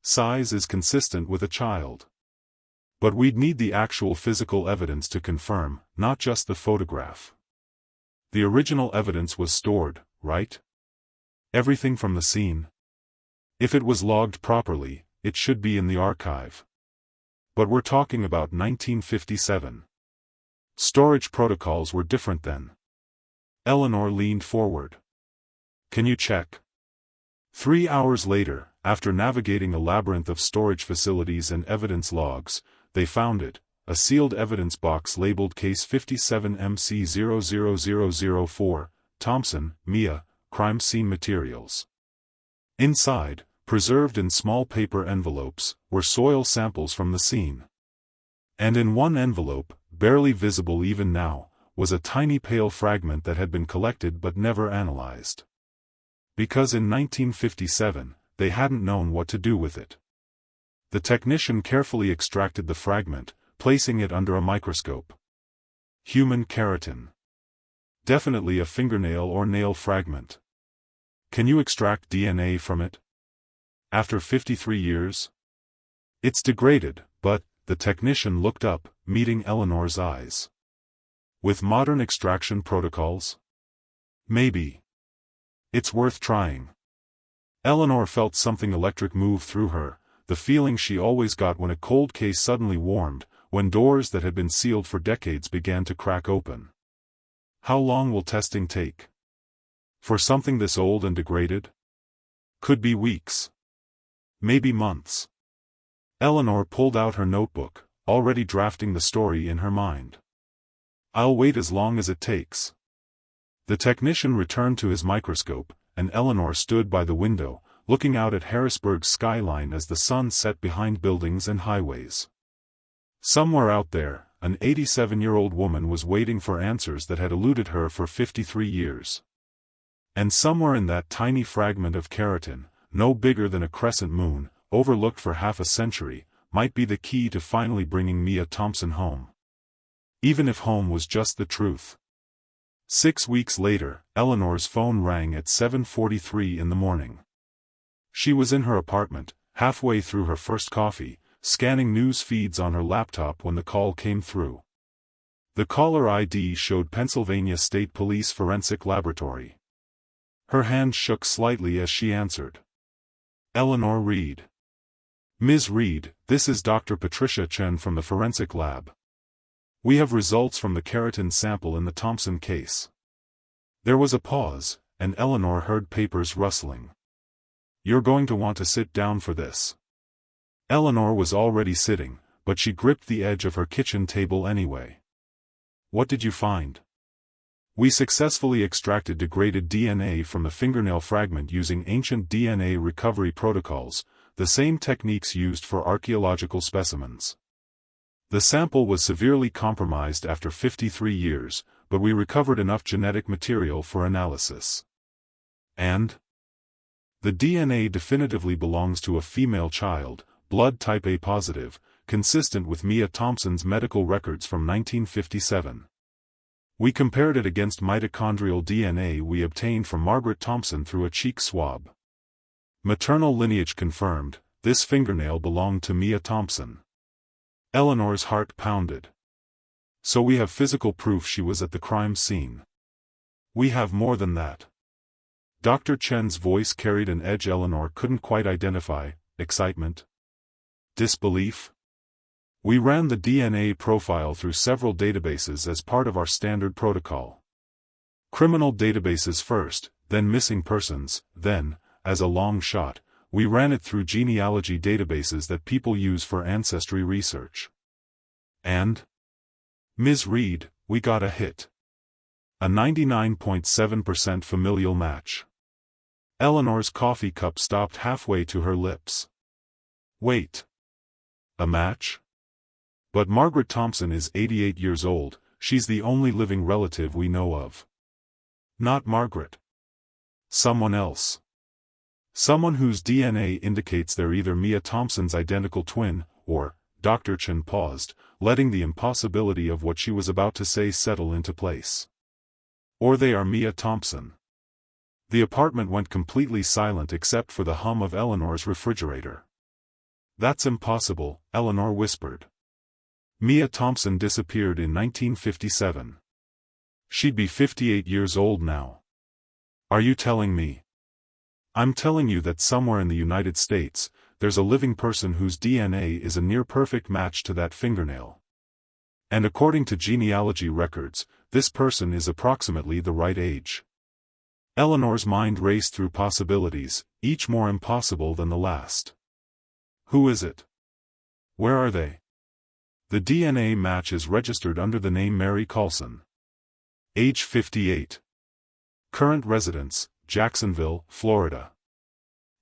Size is consistent with a child. But we'd need the actual physical evidence to confirm, not just the photograph. The original evidence was stored, right? Everything from the scene. If it was logged properly, it should be in the archive. But we're talking about 1957. Storage protocols were different then. Eleanor leaned forward. Can you check? 3 hours later, after navigating a labyrinth of storage facilities and evidence logs, they found it, a sealed evidence box labeled Case 57MC00004, Thompson, Mia, Crime Scene Materials. Inside, preserved in small paper envelopes, were soil samples from the scene. And in one envelope, barely visible even now, was a tiny pale fragment that had been collected but never analyzed. Because in 1957, they hadn't known what to do with it. The technician carefully extracted the fragment, placing it under a microscope. Human keratin. Definitely a fingernail or nail fragment. Can you extract DNA from it? After 53 years? It's degraded, but, the technician looked up, meeting Eleanor's eyes. With modern extraction protocols? Maybe. It's worth trying. Eleanor felt something electric move through her, the feeling she always got when a cold case suddenly warmed, when doors that had been sealed for decades began to crack open. How long will testing take? For something this old and degraded? Could be weeks. Maybe months. Eleanor pulled out her notebook, already drafting the story in her mind. I'll wait as long as it takes. The technician returned to his microscope, and Eleanor stood by the window, looking out at Harrisburg's skyline as the sun set behind buildings and highways. Somewhere out there, an 87-year-old woman was waiting for answers that had eluded her for 53 years. And somewhere in that tiny fragment of keratin, no bigger than a crescent moon, overlooked for half a century, might be the key to finally bringing Mia Thompson home. Even if home was just the truth. 6 weeks later, Eleanor's phone rang at 7:43 in the morning. She was in her apartment, halfway through her first coffee, scanning news feeds on her laptop when the call came through. The caller ID showed Pennsylvania State Police Forensic Laboratory. Her hand shook slightly as she answered. Eleanor Reed. Ms. Reed, this is Dr. Patricia Chen from the Forensic Lab. We have results from the keratin sample in the Thompson case. There was a pause, and Eleanor heard papers rustling. You're going to want to sit down for this. Eleanor was already sitting, but she gripped the edge of her kitchen table anyway. What did you find? We successfully extracted degraded DNA from the fingernail fragment using ancient DNA recovery protocols, the same techniques used for archaeological specimens. The sample was severely compromised after 53 years, but we recovered enough genetic material for analysis. And? The DNA definitively belongs to a female child, blood type A positive, consistent with Mia Thompson's medical records from 1957. We compared it against mitochondrial DNA we obtained from Margaret Thompson through a cheek swab. Maternal lineage confirmed, this fingernail belonged to Mia Thompson. Eleanor's heart pounded. So we have physical proof she was at the crime scene. We have more than that. Dr. Chen's voice carried an edge Eleanor couldn't quite identify: excitement? Disbelief? We ran the DNA profile through several databases as part of our standard protocol. Criminal databases first, then missing persons, then, as a long shot, we ran it through genealogy databases that people use for ancestry research. And? Ms. Reed, we got a hit. A 99.7% familial match. Eleanor's coffee cup stopped halfway to her lips. Wait. A match? But Margaret Thompson is 88 years old, she's the only living relative we know of. Not Margaret. Someone else. Someone whose DNA indicates they're either Mia Thompson's identical twin, or, Dr. Chen paused, letting the impossibility of what she was about to say settle into place. Or they are Mia Thompson. The apartment went completely silent except for the hum of Eleanor's refrigerator. That's impossible, Eleanor whispered. Mia Thompson disappeared in 1957. She'd be 58 years old now. Are you telling me? I'm telling you that somewhere in the United States, there's a living person whose DNA is a near-perfect match to that fingernail. And according to genealogy records, this person is approximately the right age. Eleanor's mind raced through possibilities, each more impossible than the last. Who is it? Where are they? The DNA match is registered under the name Mary Coulson. Age 58. Current residence, Jacksonville, Florida.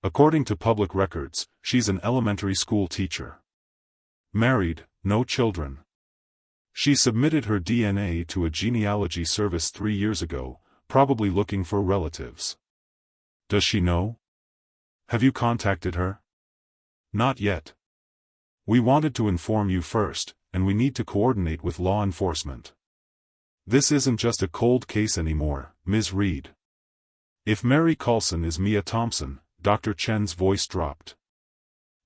According to public records, she's an elementary school teacher. Married, no children. She submitted her DNA to a genealogy service 3 years ago, probably looking for relatives. Does she know? Have you contacted her? Not yet. We wanted to inform you first, and we need to coordinate with law enforcement. This isn't just a cold case anymore, Ms. Reed. If Mary Coulson is Mia Thompson, Dr. Chen's voice dropped.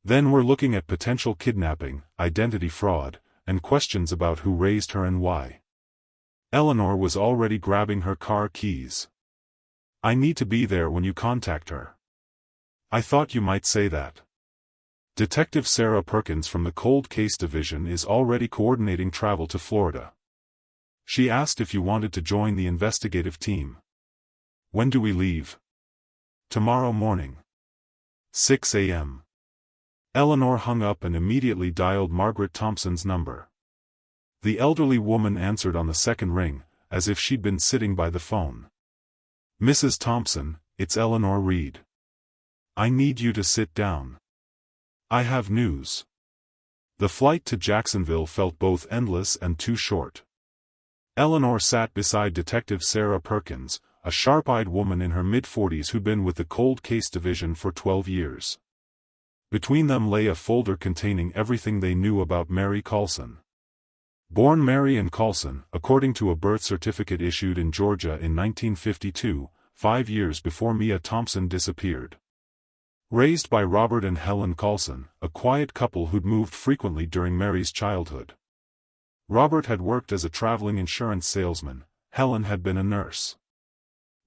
Then we're looking at potential kidnapping, identity fraud, and questions about who raised her and why. Eleanor was already grabbing her car keys. I need to be there when you contact her. I thought you might say that. Detective Sarah Perkins from the Cold Case Division is already coordinating travel to Florida. She asked if you wanted to join the investigative team. When do we leave? Tomorrow morning. 6 a.m. Eleanor hung up and immediately dialed Margaret Thompson's number. The elderly woman answered on the second ring, as if she'd been sitting by the phone. Mrs. Thompson, it's Eleanor Reed. I need you to sit down. I have news. The flight to Jacksonville felt both endless and too short. Eleanor sat beside Detective Sarah Perkins, a sharp-eyed woman in her mid-40s who'd been with the Cold Case Division for 12 years. Between them lay a folder containing everything they knew about Mary Coulson. Born Mary Ann Coulson, according to a birth certificate issued in Georgia in 1952, 5 years before Mia Thompson disappeared. Raised by Robert and Helen Coulson, a quiet couple who'd moved frequently during Mary's childhood. Robert had worked as a traveling insurance salesman, Helen had been a nurse.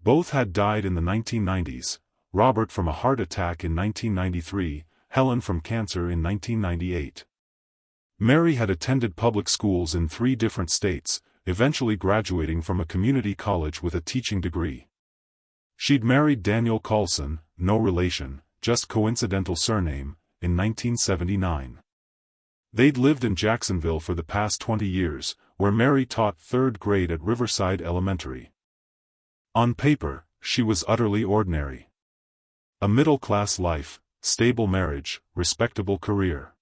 Both had died in the 1990s, Robert from a heart attack in 1993, Helen from cancer in 1998. Mary had attended public schools in 3 different states, eventually graduating from a community college with a teaching degree. She'd married Daniel Coulson, no relation, just coincidental surname, in 1979. They'd lived in Jacksonville for the past 20 years, where Mary taught 3rd grade at Riverside Elementary. On paper, she was utterly ordinary. A middle-class life, stable marriage, respectable career.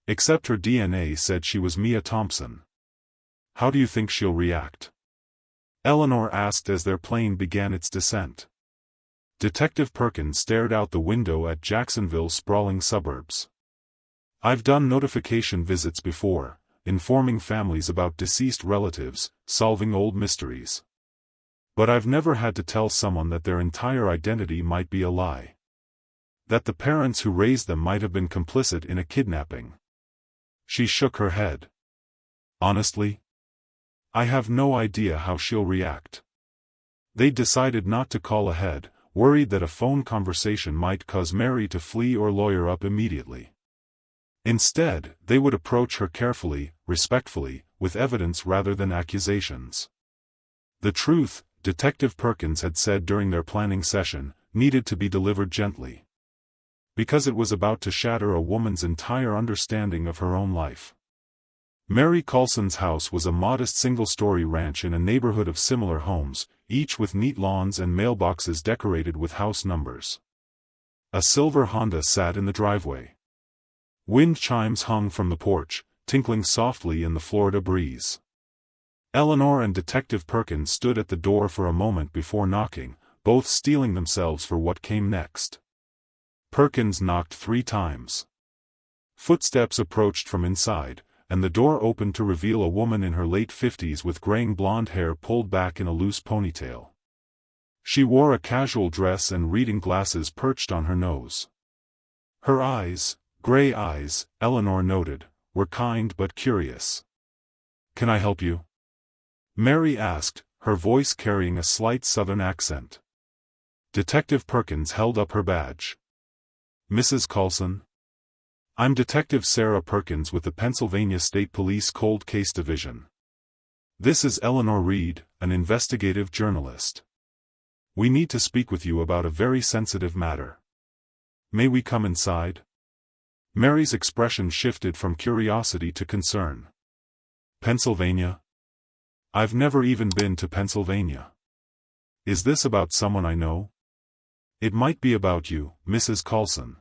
Except her DNA said she was Mia Thompson. How do you think she'll react? Eleanor asked as their plane began its descent. Detective Perkins stared out the window at Jacksonville's sprawling suburbs. I've done notification visits before, informing families about deceased relatives, solving old mysteries. But I've never had to tell someone that their entire identity might be a lie. That the parents who raised them might have been complicit in a kidnapping. She shook her head. Honestly? I have no idea how she'll react. They decided not to call ahead, worried that a phone conversation might cause Mary to flee or lawyer up immediately. Instead, they would approach her carefully, respectfully, with evidence rather than accusations. The truth, Detective Perkins had said during their planning session, needed to be delivered gently. Because it was about to shatter a woman's entire understanding of her own life. Mary Coulson's house was a modest single-story ranch in a neighborhood of similar homes, each with neat lawns and mailboxes decorated with house numbers. A silver Honda sat in the driveway. Wind chimes hung from the porch, tinkling softly in the Florida breeze. Eleanor and Detective Perkins stood at the door for a moment before knocking, both steeling themselves for what came next. Perkins knocked 3 times. Footsteps approached from inside, and the door opened to reveal a woman in her late 50s with graying blonde hair pulled back in a loose ponytail. She wore a casual dress and reading glasses perched on her nose. Her eyes, gray eyes, Eleanor noted, were kind but curious. "Can I help you?" Mary asked, her voice carrying a slight southern accent. Detective Perkins held up her badge. "Mrs. Coulson?" "I'm Detective Sarah Perkins with the Pennsylvania State Police Cold Case Division. This is Eleanor Reed, an investigative journalist. We need to speak with you about a very sensitive matter. May we come inside?" Mary's expression shifted from curiosity to concern. "Pennsylvania? I've never even been to Pennsylvania. Is this about someone I know?" "It might be about you, Mrs. Coulson.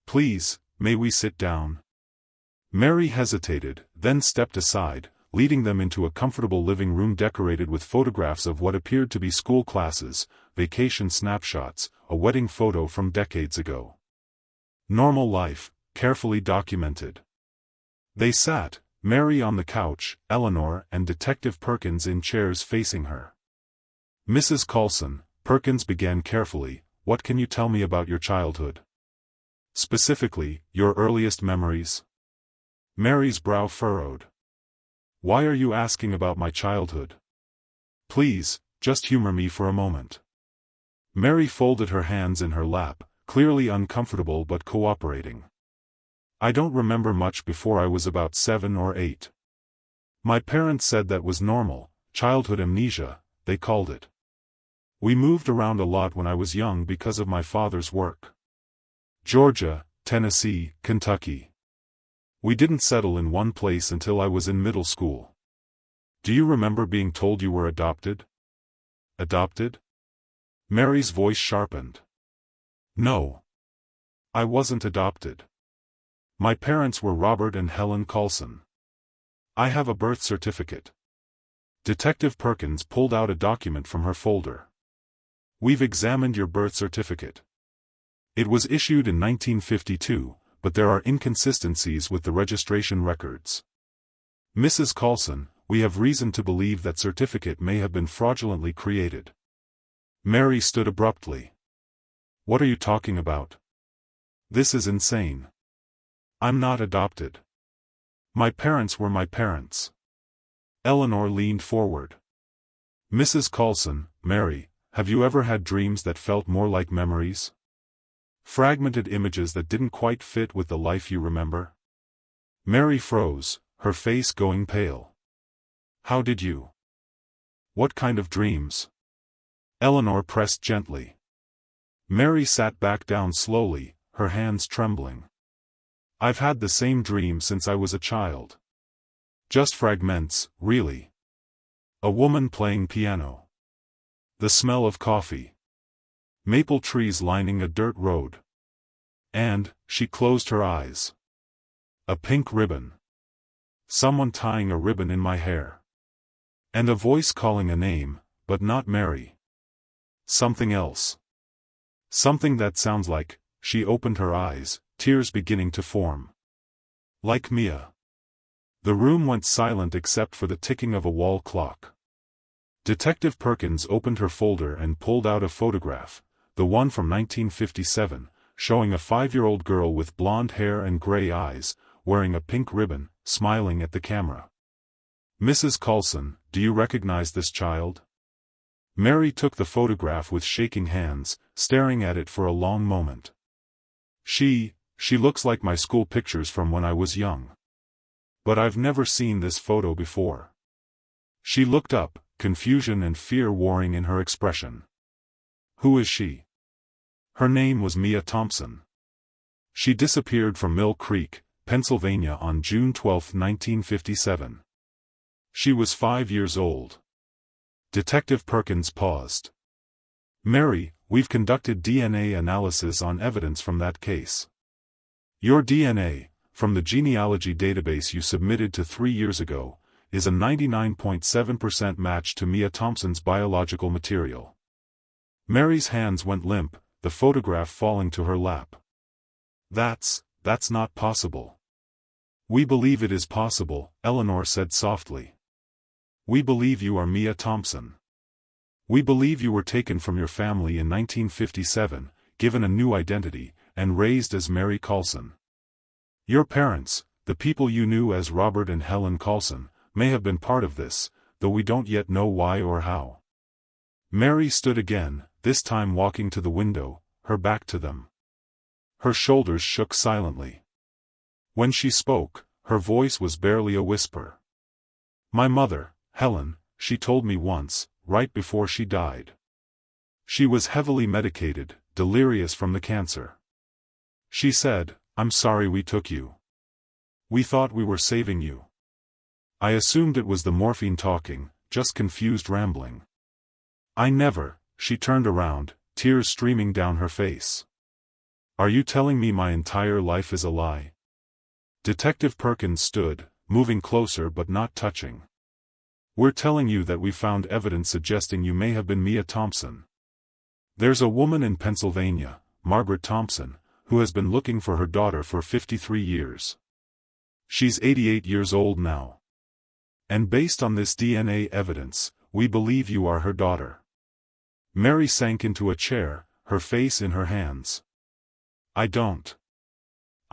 Please, may we sit down?" Mary hesitated, then stepped aside, leading them into a comfortable living room decorated with photographs of what appeared to be school classes, vacation snapshots, a wedding photo from decades ago. Normal life, carefully documented. They sat, Mary on the couch, Eleanor and Detective Perkins in chairs facing her. "Mrs. Coulson," Perkins began carefully, "what can you tell me about your childhood? Specifically, your earliest memories?" Mary's brow furrowed. "Why are you asking about my childhood? Please, just humor me for a moment." Mary folded her hands in her lap, clearly uncomfortable but cooperating. "I don't remember much before I was about 7 or 8. My parents said that was normal, childhood amnesia, they called it. We moved around a lot when I was young because of my father's work. Georgia, Tennessee, Kentucky. We didn't settle in one place until I was in middle school." "Do you remember being told you were adopted?" "Adopted?" Mary's voice sharpened. "No. I wasn't adopted. My parents were Robert and Helen Coulson. I have a birth certificate." Detective Perkins pulled out a document from her folder. "We've examined your birth certificate. It was issued in 1952, but there are inconsistencies with the registration records. Mrs. Coulson, we have reason to believe that certificate may have been fraudulently created." Mary stood abruptly. "What are you talking about? This is insane. I'm not adopted. My parents were my parents." Eleanor leaned forward. "Mrs. Coulson, Mary, have you ever had dreams that felt more like memories? Fragmented images that didn't quite fit with the life you remember?" Mary froze, her face going pale. "How did you? What kind of dreams?" Eleanor pressed gently. Mary sat back down slowly, her hands trembling. "I've had the same dream since I was a child. Just fragments, really. A woman playing piano. The smell of coffee. Maple trees lining a dirt road. And," she closed her eyes. "A pink ribbon. Someone tying a ribbon in my hair. And a voice calling a name, but not Mary. Something else. Something that sounds like," she opened her eyes, tears beginning to form. "Like Mia." The room went silent except for the ticking of a wall clock. Detective Perkins opened her folder and pulled out a photograph, the one from 1957, showing a 5-year-old girl with blonde hair and gray eyes, wearing a pink ribbon, smiling at the camera. "Mrs. Coulson, do you recognize this child?" Mary took the photograph with shaking hands, staring at it for a long moment. She looks like my school pictures from when I was young. But I've never seen this photo before." She looked up, confusion and fear warring in her expression. "Who is she?" "Her name was Mia Thompson. She disappeared from Mill Creek, Pennsylvania on June 12, 1957. She was 5 years old." Detective Perkins paused. "Mary, we've conducted DNA analysis on evidence from that case. Your DNA, from the genealogy database you submitted to 3 years ago, is a 99.7% match to Mia Thompson's biological material." Mary's hands went limp, the photograph falling to her lap. That's not possible." "We believe it is possible," Eleanor said softly. "We believe you are Mia Thompson. We believe you were taken from your family in 1957, given a new identity, and raised as Mary Coulson. Your parents, the people you knew as Robert and Helen Coulson, may have been part of this, though we don't yet know why or how." Mary stood again, this time walking to the window, her back to them. Her shoulders shook silently. When she spoke, her voice was barely a whisper. "My mother, Helen, she told me once, right before she died. She was heavily medicated, delirious from the cancer. She said, 'I'm sorry we took you. We thought we were saving you.' I assumed it was the morphine talking, just confused rambling. I never." She turned around, tears streaming down her face. "Are you telling me my entire life is a lie?" Detective Perkins stood, moving closer but not touching. "We're telling you that we found evidence suggesting you may have been Mia Thompson. There's a woman in Pennsylvania, Margaret Thompson, who has been looking for her daughter for 53 years. She's 88 years old now. And based on this DNA evidence, we believe you are her daughter." Mary sank into a chair, her face in her hands. "I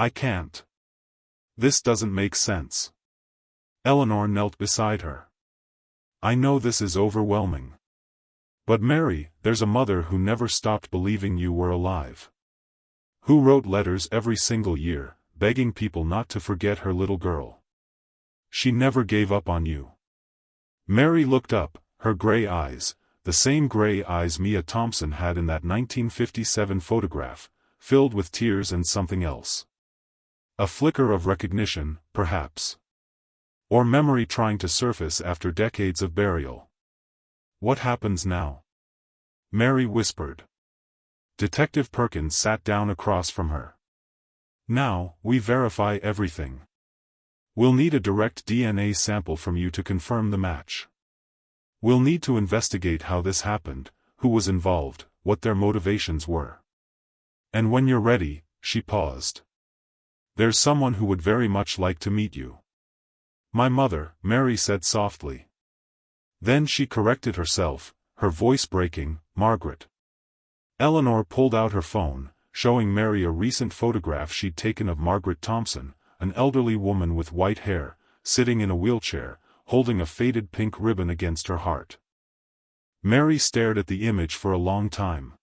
can't. This doesn't make sense." Eleanor knelt beside her. "I know this is overwhelming. But Mary, there's a mother who never stopped believing you were alive. Who wrote letters every single year, begging people not to forget her little girl. She never gave up on you." Mary looked up, her gray eyes, the same gray eyes Mia Thompson had in that 1957 photograph, filled with tears and something else. A flicker of recognition, perhaps. Or memory trying to surface after decades of burial. "What happens now?" Mary whispered. Detective Perkins sat down across from her. "Now, we verify everything. We'll need a direct DNA sample from you to confirm the match. We'll need to investigate how this happened, who was involved, what their motivations were. And when you're ready," she paused. "There's someone who would very much like to meet you." "My mother," Mary said softly. Then she corrected herself, her voice breaking, "Margaret." Eleanor pulled out her phone, showing Mary a recent photograph she'd taken of Margaret Thompson, an elderly woman with white hair, sitting in a wheelchair, holding a faded pink ribbon against her heart. Mary stared at the image for a long time.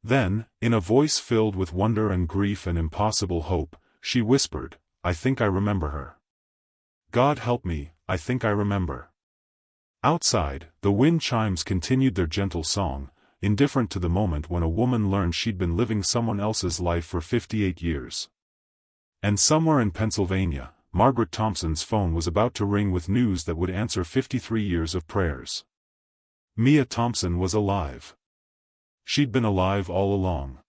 Then, in a voice filled with wonder and grief and impossible hope, she whispered, "I think I remember her. God help me, I think I remember." Outside, the wind chimes continued their gentle song, indifferent to the moment when a woman learned she'd been living someone else's life for 58 years. And somewhere in Pennsylvania, Margaret Thompson's phone was about to ring with news that would answer 53 years of prayers. Mia Thompson was alive. She'd been alive all along.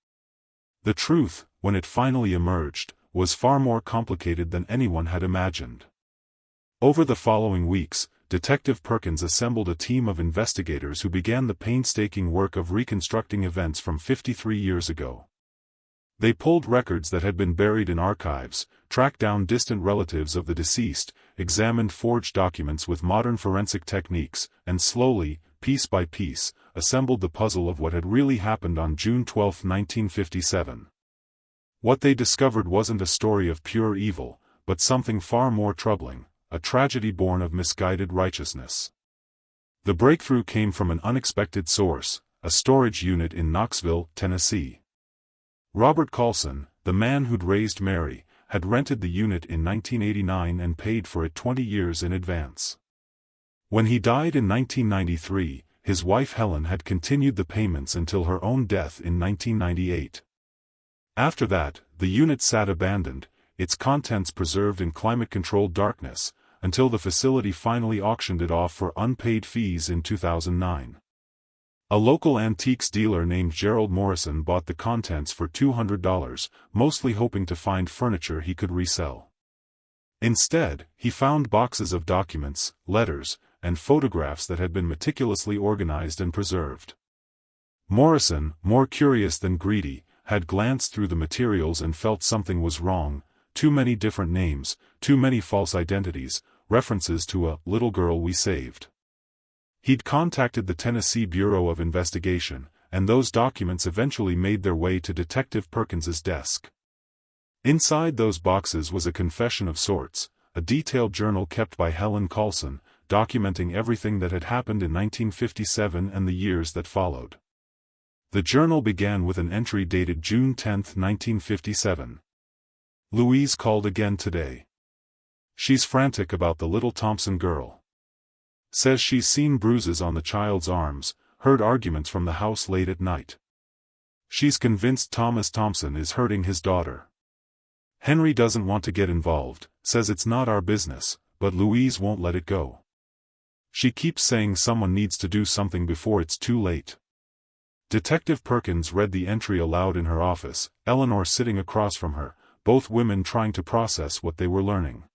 The truth, when it finally emerged, was far more complicated than anyone had imagined. Over the following weeks, Detective Perkins assembled a team of investigators who began the painstaking work of reconstructing events from 53 years ago. They pulled records that had been buried in archives, tracked down distant relatives of the deceased, examined forged documents with modern forensic techniques, and slowly, piece by piece, assembled the puzzle of what had really happened on June 12, 1957. What they discovered wasn't a story of pure evil, but something far more troubling, a tragedy born of misguided righteousness. The breakthrough came from an unexpected source, a storage unit in Knoxville, Tennessee. Robert Coulson, the man who'd raised Mary, had rented the unit in 1989 and paid for it 20 years in advance. When he died in 1993, his wife Helen had continued the payments until her own death in 1998. After that, the unit sat abandoned, its contents preserved in climate-controlled darkness, until the facility finally auctioned it off for unpaid fees in 2009. A local antiques dealer named Gerald Morrison bought the contents for $200, mostly hoping to find furniture he could resell. Instead, he found boxes of documents, letters, and photographs that had been meticulously organized and preserved. Morrison, more curious than greedy, had glanced through the materials and felt something was wrong. Too many different names, too many false identities, references to a little girl we saved. He'd contacted the Tennessee Bureau of Investigation, and those documents eventually made their way to Detective Perkins's desk. Inside those boxes was a confession of sorts, a detailed journal kept by Helen Coulson, documenting everything that had happened in 1957 and the years that followed. The journal began with an entry dated June 10, 1957. Louise called again today. She's frantic about the little Thompson girl. Says she's seen bruises on the child's arms, heard arguments from the house late at night. She's convinced Thomas Thompson is hurting his daughter. Henry doesn't want to get involved, says it's not our business, but Louise won't let it go. She keeps saying someone needs to do something before it's too late. Detective Perkins read the entry aloud in her office, Eleanor sitting across from her, both women trying to process what they were learning.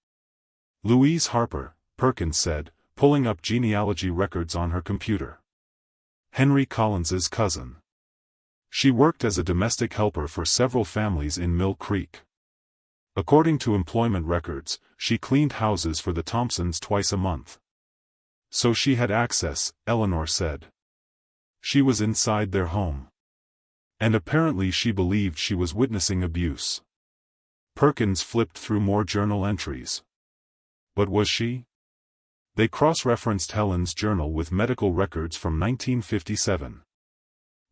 Louise Harper, Perkins said, pulling up genealogy records on her computer. Henry Collins's cousin. She worked as a domestic helper for several families in Mill Creek. According to employment records, she cleaned houses for the Thompsons twice a month. So she had access, Eleanor said. She was inside their home. And apparently she believed she was witnessing abuse. Perkins flipped through more journal entries. But was she? They cross-referenced Helen's journal with medical records from 1957.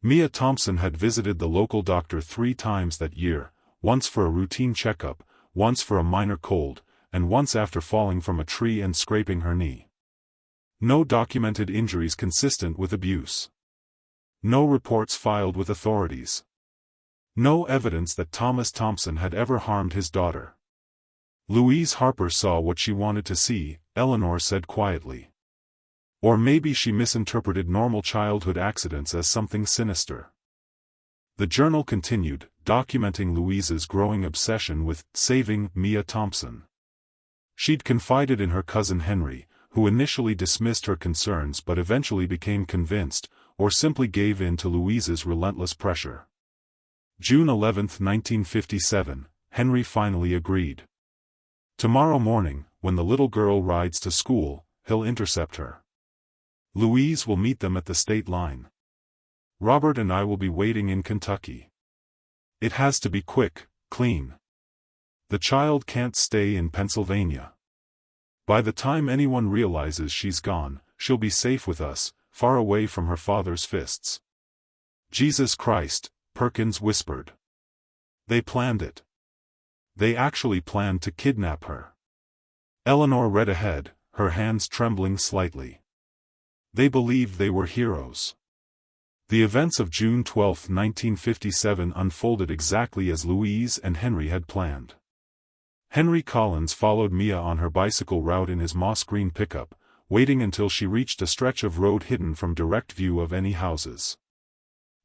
Mia Thompson had visited the local doctor 3 times that year, once for a routine checkup, once for a minor cold, and once after falling from a tree and scraping her knee. No documented injuries consistent with abuse. No reports filed with authorities. No evidence that Thomas Thompson had ever harmed his daughter. Louise Harper saw what she wanted to see, Eleanor said quietly. Or maybe she misinterpreted normal childhood accidents as something sinister. The journal continued, documenting Louise's growing obsession with saving Mia Thompson. She'd confided in her cousin Henry, who initially dismissed her concerns but eventually became convinced, or simply gave in to Louise's relentless pressure. June 11, 1957, Henry finally agreed. Tomorrow morning, when the little girl rides to school, he'll intercept her. Louise will meet them at the state line. Robert and I will be waiting in Kentucky. It has to be quick, clean. The child can't stay in Pennsylvania. By the time anyone realizes she's gone, she'll be safe with us, far away from her father's fists. Jesus Christ, Perkins whispered. They planned it. They actually planned to kidnap her. Eleanor read ahead, her hands trembling slightly. They believed they were heroes. The events of June 12, 1957 unfolded exactly as Louise and Henry had planned. Henry Collins followed Mia on her bicycle route in his moss green pickup, waiting until she reached a stretch of road hidden from direct view of any houses.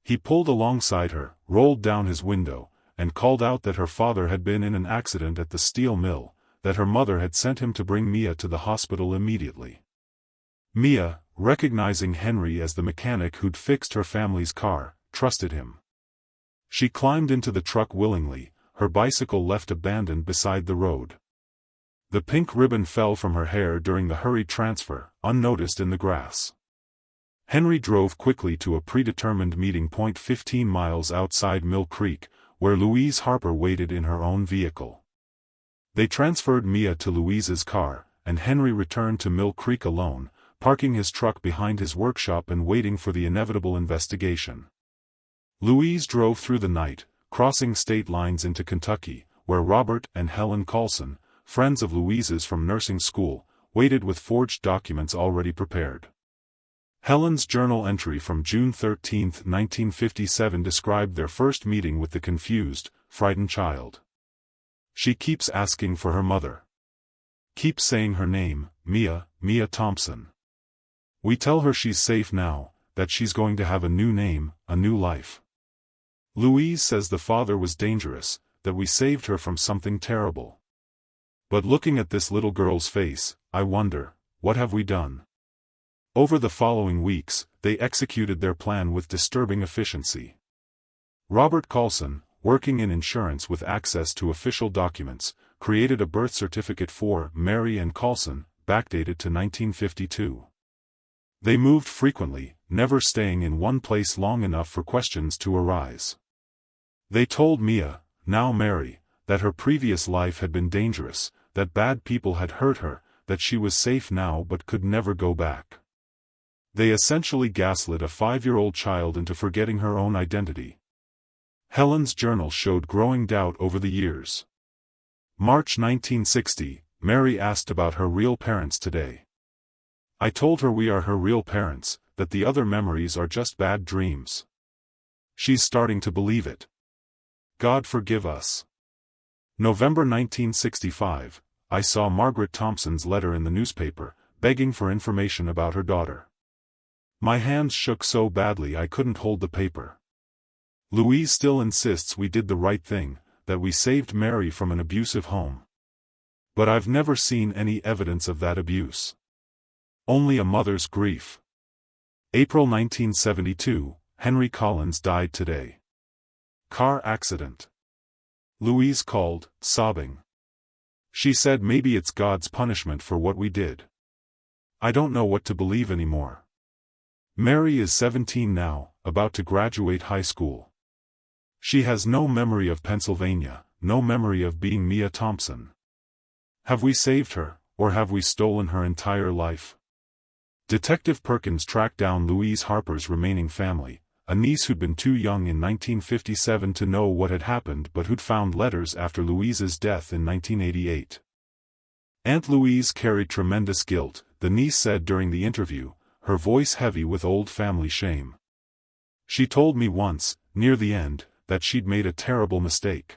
He pulled alongside her, rolled down his window, and called out that her father had been in an accident at the steel mill, that her mother had sent him to bring Mia to the hospital immediately. Mia, recognizing Henry as the mechanic who'd fixed her family's car, trusted him. She climbed into the truck willingly, her bicycle left abandoned beside the road. The pink ribbon fell from her hair during the hurried transfer, unnoticed in the grass. Henry drove quickly to a predetermined meeting point 15 miles outside Mill Creek, where Louise Harper waited in her own vehicle. They transferred Mia to Louise's car, and Henry returned to Mill Creek alone, parking his truck behind his workshop and waiting for the inevitable investigation. Louise drove through the night, crossing state lines into Kentucky, where Robert and Helen Coulson, friends of Louise's from nursing school, waited with forged documents already prepared. Helen's journal entry from June 13, 1957 described their first meeting with the confused, frightened child. She keeps asking for her mother. Keeps saying her name, Mia Thompson. We tell her she's safe now, that she's going to have a new name, a new life. Louise says the father was dangerous, that we saved her from something terrible. But looking at this little girl's face, I wonder, what have we done? Over the following weeks, they executed their plan with disturbing efficiency. Robert Carlson, working in insurance with access to official documents, created a birth certificate for Mary and Carlson, backdated to 1952. They moved frequently, never staying in one place long enough for questions to arise. They told Mia, now Mary, that her previous life had been dangerous, that bad people had hurt her, that she was safe now but could never go back. They essentially gaslit a 5-year-old child into forgetting her own identity. Helen's journal showed growing doubt over the years. March 1960, Mary asked about her real parents today. I told her we are her real parents, that the other memories are just bad dreams. She's starting to believe it. God forgive us. November 1965, I saw Margaret Thompson's letter in the newspaper, begging for information about her daughter. My hands shook so badly I couldn't hold the paper. Louise still insists we did the right thing, that we saved Mary from an abusive home. But I've never seen any evidence of that abuse. Only a mother's grief. April 1972, Henry Collins died today. Car accident. Louise called, sobbing. She said maybe it's God's punishment for what we did. I don't know what to believe anymore. Mary is 17 now, about to graduate high school. She has no memory of Pennsylvania, no memory of being Mia Thompson. Have we saved her, or have we stolen her entire life? Detective Perkins tracked down Louise Harper's remaining family, a niece who'd been too young in 1957 to know what had happened but who'd found letters after Louise's death in 1988. Aunt Louise carried tremendous guilt, the niece said during the interview, her voice heavy with old family shame. She told me once, near the end, that she'd made a terrible mistake.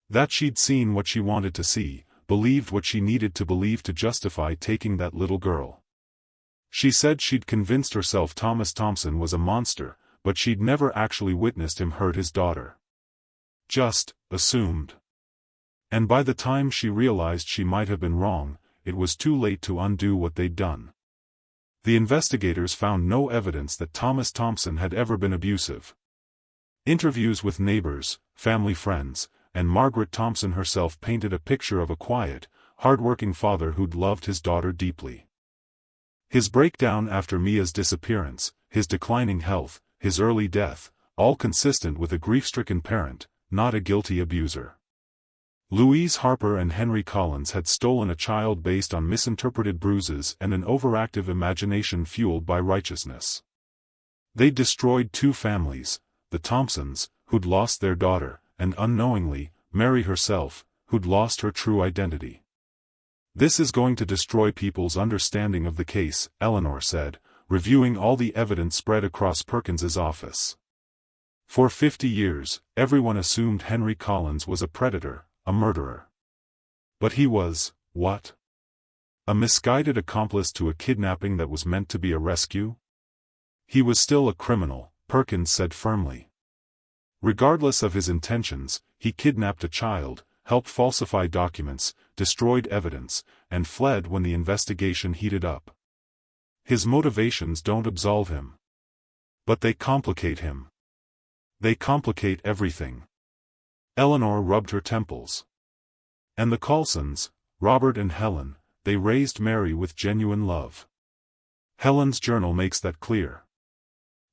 That she'd seen what she wanted to see, believed what she needed to believe to justify taking that little girl. She said she'd convinced herself Thomas Thompson was a monster, but she'd never actually witnessed him hurt his daughter. Just assumed. And by the time she realized she might have been wrong, it was too late to undo what they'd done. The investigators found no evidence that Thomas Thompson had ever been abusive. Interviews with neighbors, family friends, and Margaret Thompson herself painted a picture of a quiet, hard-working father who'd loved his daughter deeply. His breakdown after Mia's disappearance, his declining health, his early death, all consistent with a grief-stricken parent, not a guilty abuser. Louise Harper and Henry Collins had stolen a child based on misinterpreted bruises and an overactive imagination fueled by righteousness. They destroyed 2 families, the Thompsons, who'd lost their daughter, and unknowingly, Mary herself, who'd lost her true identity. This is going to destroy people's understanding of the case, Eleanor said, reviewing all the evidence spread across Perkins's office. For 50 years, everyone assumed Henry Collins was a predator, a murderer. But he was, what? A misguided accomplice to a kidnapping that was meant to be a rescue? He was still a criminal, Perkins said firmly. Regardless of his intentions, he kidnapped a child, helped falsify documents, destroyed evidence, and fled when the investigation heated up. His motivations don't absolve him. But they complicate him. They complicate everything. Eleanor rubbed her temples. And the Carlsons, Robert and Helen, they raised Mary with genuine love. Helen's journal makes that clear.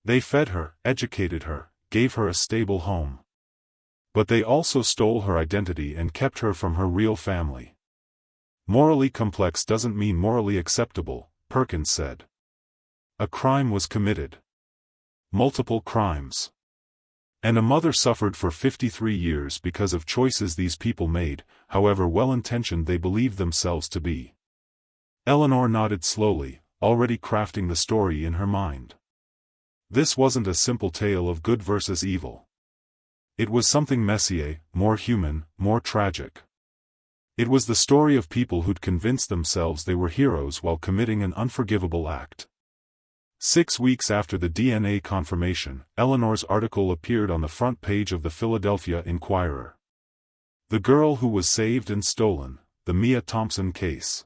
They fed her, educated her, gave her a stable home. But they also stole her identity and kept her from her real family. Morally complex doesn't mean morally acceptable, Perkins said. A crime was committed. Multiple crimes. And a mother suffered for 53 years because of choices these people made, however well-intentioned they believed themselves to be. Eleanor nodded slowly, already crafting the story in her mind. This wasn't a simple tale of good versus evil. It was something messier, more human, more tragic. It was the story of people who'd convinced themselves they were heroes while committing an unforgivable act. 6 weeks after the DNA confirmation, Eleanor's article appeared on the front page of the Philadelphia Inquirer. The girl who was saved and stolen, the Mia Thompson case.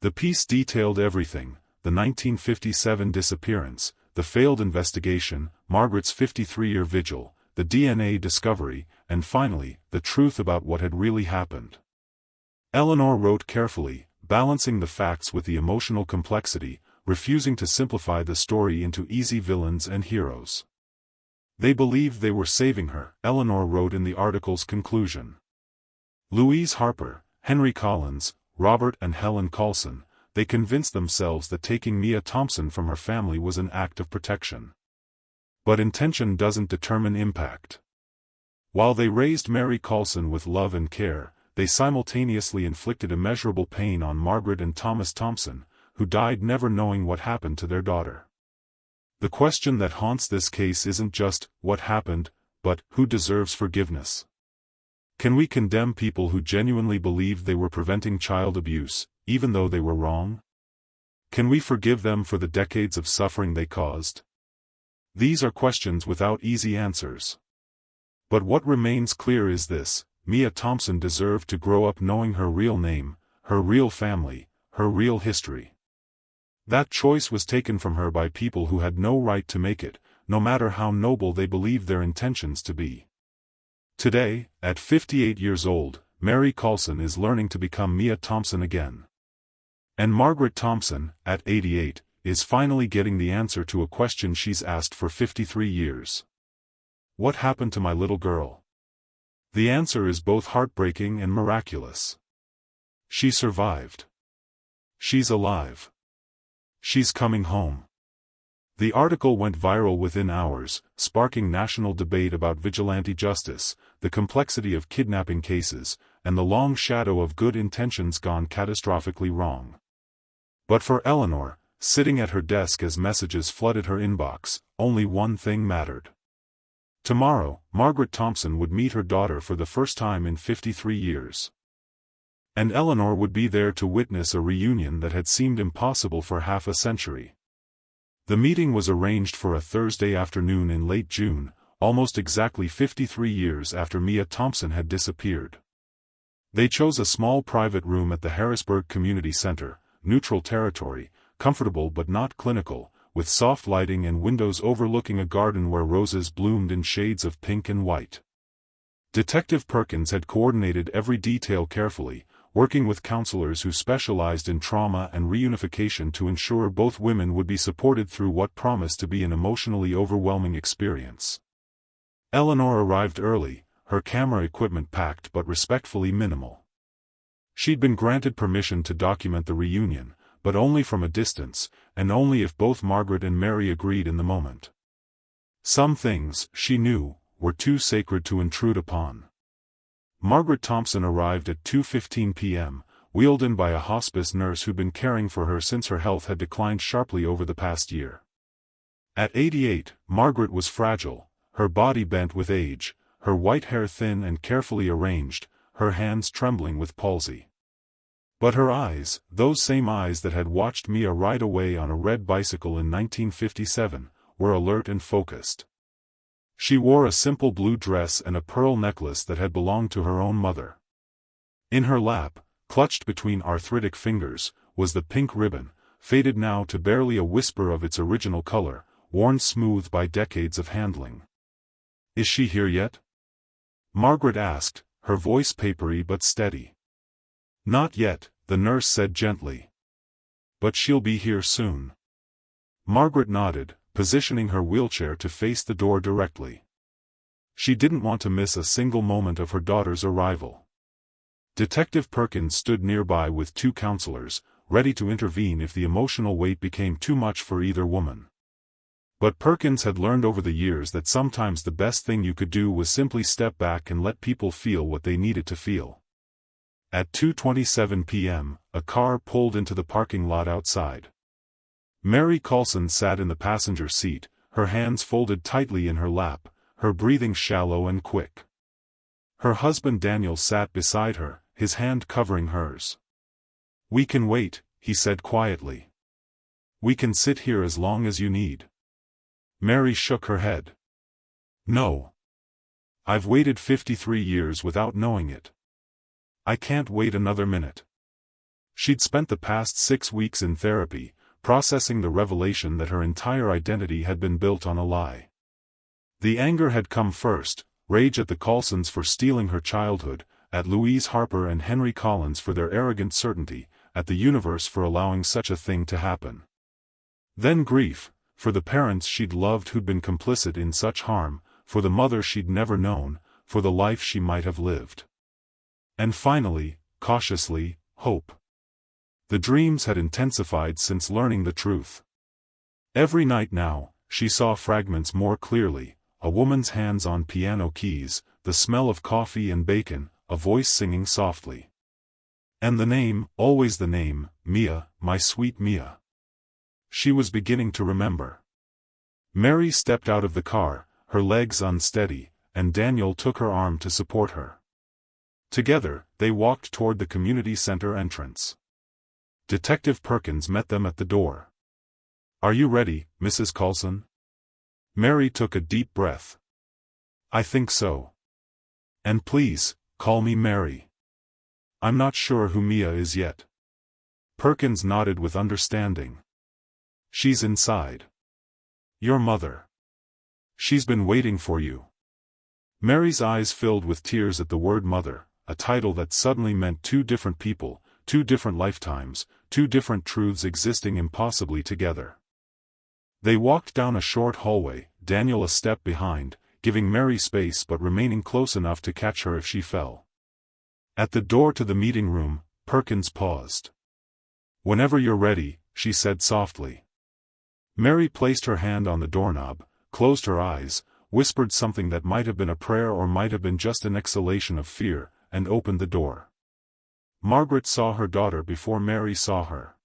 The piece detailed everything, the 1957 disappearance, the failed investigation, Margaret's 53-year vigil, the DNA discovery, and finally, the truth about what had really happened. Eleanor wrote carefully, balancing the facts with the emotional complexity, refusing to simplify the story into easy villains and heroes. They believed they were saving her, Eleanor wrote in the article's conclusion. Louise Harper, Henry Collins, Robert and Helen Colson, they convinced themselves that taking Mia Thompson from her family was an act of protection. But intention doesn't determine impact. While they raised Mary Colson with love and care, they simultaneously inflicted immeasurable pain on Margaret and Thomas Thompson, who died never knowing what happened to their daughter. The question that haunts this case isn't just, what happened, but, who deserves forgiveness? Can we condemn people who genuinely believed they were preventing child abuse, even though they were wrong? Can we forgive them for the decades of suffering they caused? These are questions without easy answers. But what remains clear is this: Mia Thompson deserved to grow up knowing her real name, her real family, her real history. That choice was taken from her by people who had no right to make it, no matter how noble they believed their intentions to be. Today, at 58 years old, Mary Colson is learning to become Mia Thompson again. And Margaret Thompson, at 88, is finally getting the answer to a question she's asked for 53 years. What happened to my little girl? The answer is both heartbreaking and miraculous. She survived. She's alive. She's coming home. The article went viral within hours, sparking national debate about vigilante justice, the complexity of kidnapping cases, and the long shadow of good intentions gone catastrophically wrong. But for Eleanor, sitting at her desk as messages flooded her inbox, only one thing mattered. Tomorrow, Margaret Thompson would meet her daughter for the first time in 53 years. And Eleanor would be there to witness a reunion that had seemed impossible for half a century. The meeting was arranged for a Thursday afternoon in late June, almost exactly 53 years after Mia Thompson had disappeared. They chose a small private room at the Harrisburg Community Center, neutral territory, comfortable but not clinical, with soft lighting and windows overlooking a garden where roses bloomed in shades of pink and white. Detective Perkins had coordinated every detail carefully, working with counselors who specialized in trauma and reunification to ensure both women would be supported through what promised to be an emotionally overwhelming experience. Eleanor arrived early, her camera equipment packed but respectfully minimal. She'd been granted permission to document the reunion, but only from a distance, and only if both Margaret and Mary agreed in the moment. Some things, she knew, were too sacred to intrude upon. Margaret Thompson arrived at 2:15 p.m., wheeled in by a hospice nurse who'd been caring for her since her health had declined sharply over the past year. At 88, Margaret was fragile, her body bent with age, her white hair thin and carefully arranged, her hands trembling with palsy. But her eyes, those same eyes that had watched Mia ride away on a red bicycle in 1957, were alert and focused. She wore a simple blue dress and a pearl necklace that had belonged to her own mother. In her lap, clutched between arthritic fingers, was the pink ribbon, faded now to barely a whisper of its original color, worn smooth by decades of handling. "Is she here yet?" Margaret asked, her voice papery but steady. "Not yet," the nurse said gently. "But she'll be here soon." Margaret nodded, positioning her wheelchair to face the door directly. She didn't want to miss a single moment of her daughter's arrival. Detective Perkins stood nearby with two counselors, ready to intervene if the emotional weight became too much for either woman. But Perkins had learned over the years that sometimes the best thing you could do was simply step back and let people feel what they needed to feel. At 2:27 p.m., a car pulled into the parking lot outside. Mary Colson sat in the passenger seat, her hands folded tightly in her lap, her breathing shallow and quick. Her husband Daniel sat beside her, his hand covering hers. "We can wait," he said quietly. "We can sit here as long as you need." Mary shook her head. "No. I've waited 53 years without knowing it. I can't wait another minute." She'd spent the past 6 weeks in therapy, processing the revelation that her entire identity had been built on a lie. The anger had come first, rage at the Coulsons for stealing her childhood, at Louise Harper and Henry Collins for their arrogant certainty, at the universe for allowing such a thing to happen. Then grief, for the parents she'd loved who'd been complicit in such harm, for the mother she'd never known, for the life she might have lived. And finally, cautiously, hope. The dreams had intensified since learning the truth. Every night now, she saw fragments more clearly, a woman's hands on piano keys, the smell of coffee and bacon, a voice singing softly. And the name, always the name, Mia, my sweet Mia. She was beginning to remember. Mary stepped out of the car, her legs unsteady, and Daniel took her arm to support her. Together, they walked toward the community center entrance. Detective Perkins met them at the door. "Are you ready, Mrs. Coulson?" Mary took a deep breath. "I think so. And please, call me Mary. I'm not sure who Mia is yet." Perkins nodded with understanding. "She's inside. Your mother. She's been waiting for you." Mary's eyes filled with tears at the word mother, a title that suddenly meant two different people, two different lifetimes, two different truths existing impossibly together. They walked down a short hallway, Daniel a step behind, giving Mary space but remaining close enough to catch her if she fell. At the door to the meeting room, Perkins paused. "Whenever you're ready," she said softly. Mary placed her hand on the doorknob, closed her eyes, whispered something that might have been a prayer or might have been just an exhalation of fear, and opened the door. Margaret saw her daughter before Mary saw her.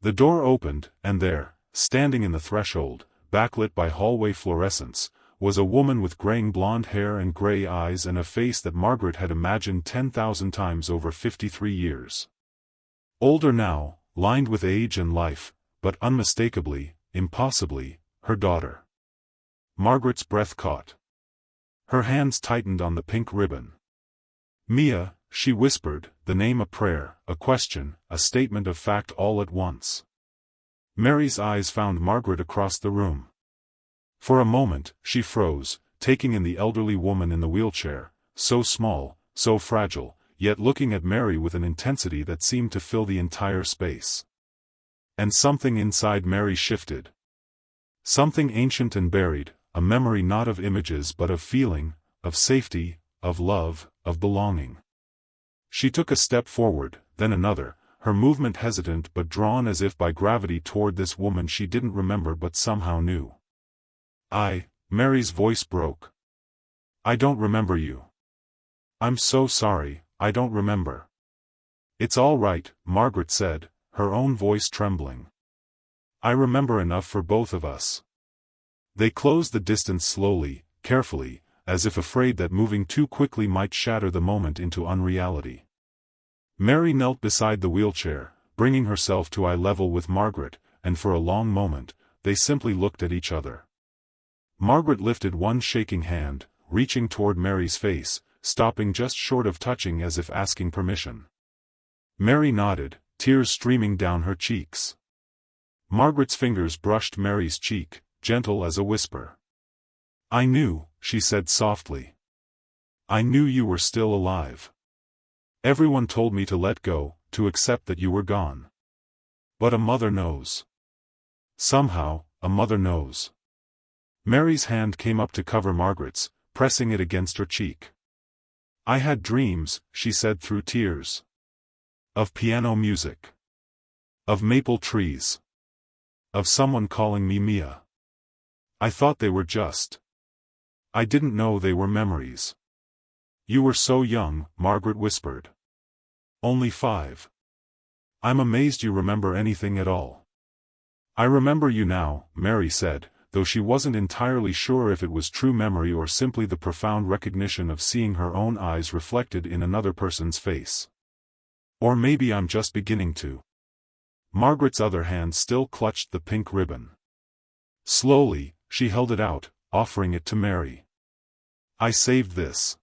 The door opened, and there, standing in the threshold, backlit by hallway fluorescence, was a woman with graying blonde hair and gray eyes and a face that Margaret had imagined 10,000 times over 53 years. Older now, lined with age and life, but unmistakably, impossibly, her daughter. Margaret's breath caught. Her hands tightened on the pink ribbon. "Mia," she whispered, the name a prayer, a question, a statement of fact all at once. Mary's eyes found Margaret across the room. For a moment, she froze, taking in the elderly woman in the wheelchair, so small, so fragile, yet looking at Mary with an intensity that seemed to fill the entire space. And something inside Mary shifted. Something ancient and buried, a memory not of images but of feeling, of safety, of love, of belonging. She took a step forward, then another, her movement hesitant but drawn as if by gravity toward this woman she didn't remember but somehow knew. Mary's voice broke. "I don't remember you. I'm so sorry, I don't remember." "It's all right," Margaret said, her own voice trembling. "I remember enough for both of us." They closed the distance slowly, carefully, as if afraid that moving too quickly might shatter the moment into unreality. Mary knelt beside the wheelchair, bringing herself to eye level with Margaret, and for a long moment, they simply looked at each other. Margaret lifted one shaking hand, reaching toward Mary's face, stopping just short of touching as if asking permission. Mary nodded, tears streaming down her cheeks. Margaret's fingers brushed Mary's cheek, gentle as a whisper. "I knew," she said softly. "I knew you were still alive. Everyone told me to let go, to accept that you were gone. But a mother knows. Somehow, a mother knows." Mary's hand came up to cover Margaret's, pressing it against her cheek. "I had dreams," she said through tears. "Of piano music. Of maple trees. Of someone calling me Mia. I thought they were just. I didn't know they were memories." "You were so young," Margaret whispered. "Only 5. I'm amazed you remember anything at all." "I remember you now," Mary said, though she wasn't entirely sure if it was true memory or simply the profound recognition of seeing her own eyes reflected in another person's face. "Or maybe I'm just beginning to." Margaret's other hand still clutched the pink ribbon. Slowly, she held it out, offering it to Mary. "I saved this.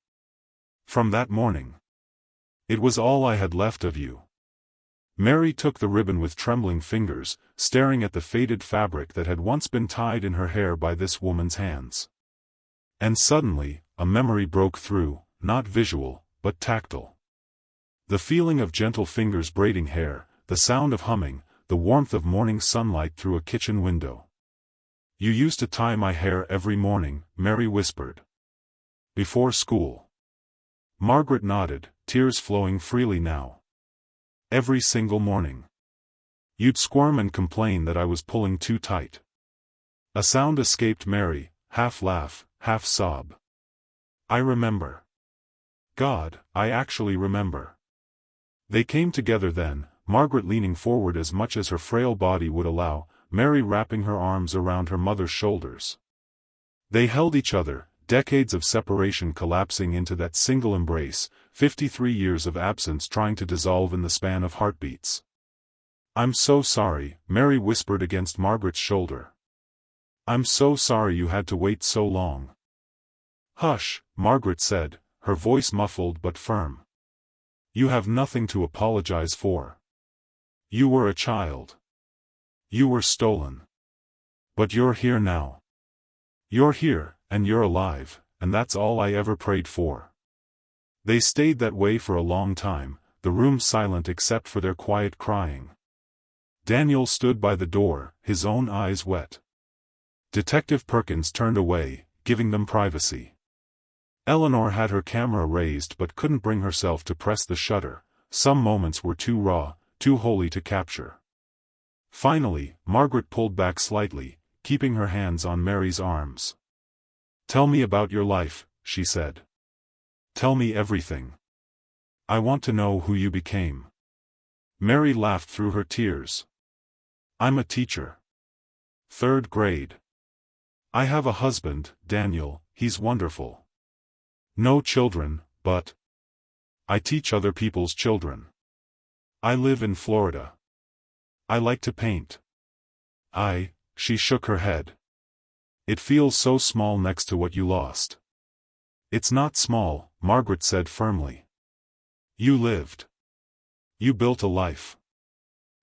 From that morning. It was all I had left of you. Mary took the ribbon with trembling fingers, staring at the faded fabric that had once been tied in her hair by this woman's hands. And suddenly, a memory broke through, not visual, but tactile. The feeling of gentle fingers braiding hair, the sound of humming, the warmth of morning sunlight through a kitchen window. "You used to tie my hair every morning," Mary whispered. "Before school." Margaret nodded, tears flowing freely now. "Every single morning. You'd squirm and complain that I was pulling too tight." A sound escaped Mary, half laugh, half sob. "I remember. God, I actually remember." They came together then, Margaret leaning forward as much as her frail body would allow, Mary wrapping her arms around her mother's shoulders. They held each other, decades of separation collapsing into that single embrace, 53 years of absence trying to dissolve in the span of heartbeats. "I'm so sorry," Mary whispered against Margaret's shoulder. "I'm so sorry you had to wait so long." "Hush," Margaret said, her voice muffled but firm. "You have nothing to apologize for. You were a child. You were stolen. But you're here now. You're here, and you're alive, and that's all I ever prayed for." They stayed that way for a long time, the room silent except for their quiet crying. Daniel stood by the door, his own eyes wet. Detective Perkins turned away, giving them privacy. Eleanor had her camera raised but couldn't bring herself to press the shutter. Some moments were too raw, too holy to capture. Finally, Margaret pulled back slightly, keeping her hands on Mary's arms. "Tell me about your life," she said. "Tell me everything. I want to know who you became." Mary laughed through her tears. "I'm a teacher. 3rd grade. I have a husband, Daniel, he's wonderful. No children, but I teach other people's children. I live in Florida. I like to paint. She shook her head. "It feels so small next to what you lost." "It's not small," Margaret said firmly. "You lived. You built a life.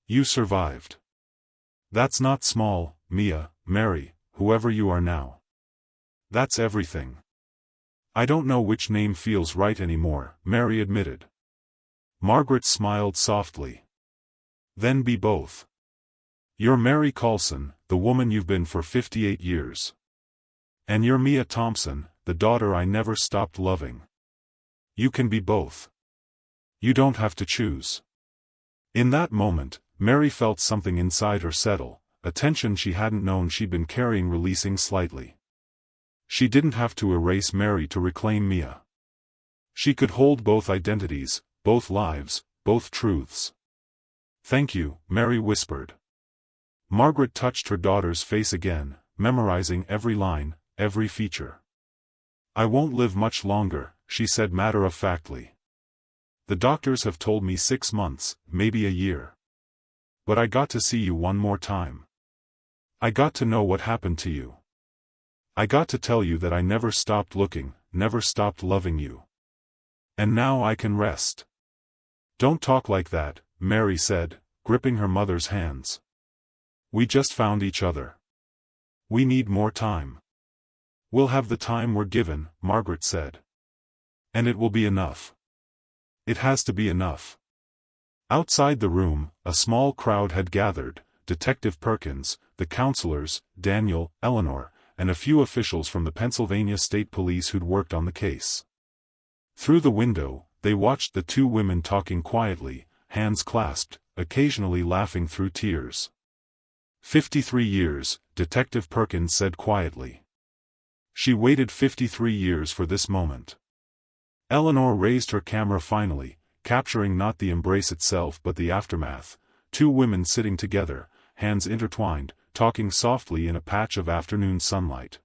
You survived. That's not small, Mia, Mary, whoever you are now. That's everything." "I don't know which name feels right anymore," Mary admitted. Margaret smiled softly. "Then be both. You're Mary Coulson, the woman you've been for 58 years. And you're Mia Thompson, the daughter I never stopped loving. You can be both. You don't have to choose." In that moment, Mary felt something inside her settle, a tension she hadn't known she'd been carrying releasing slightly. She didn't have to erase Mary to reclaim Mia. She could hold both identities, both lives, both truths. "Thank you," Mary whispered. Margaret touched her daughter's face again, memorizing every line, every feature. "I won't live much longer," she said matter-of-factly. "The doctors have told me 6 months, maybe a year. But I got to see you one more time. I got to know what happened to you. I got to tell you that I never stopped looking, never stopped loving you. And now I can rest." "Don't talk like that," Mary said, gripping her mother's hands. "We just found each other. We need more time." "We'll have the time we're given," Margaret said. "And it will be enough. It has to be enough." Outside the room, a small crowd had gathered, Detective Perkins, the counselors, Daniel, Eleanor, and a few officials from the Pennsylvania State Police who'd worked on the case. Through the window, they watched the two women talking quietly, hands clasped, occasionally laughing through tears. 53 years, Detective Perkins said quietly. She waited 53 years for this moment. Eleanor raised her camera finally, capturing not the embrace itself but the aftermath, two women sitting together, hands intertwined, talking softly in a patch of afternoon sunlight.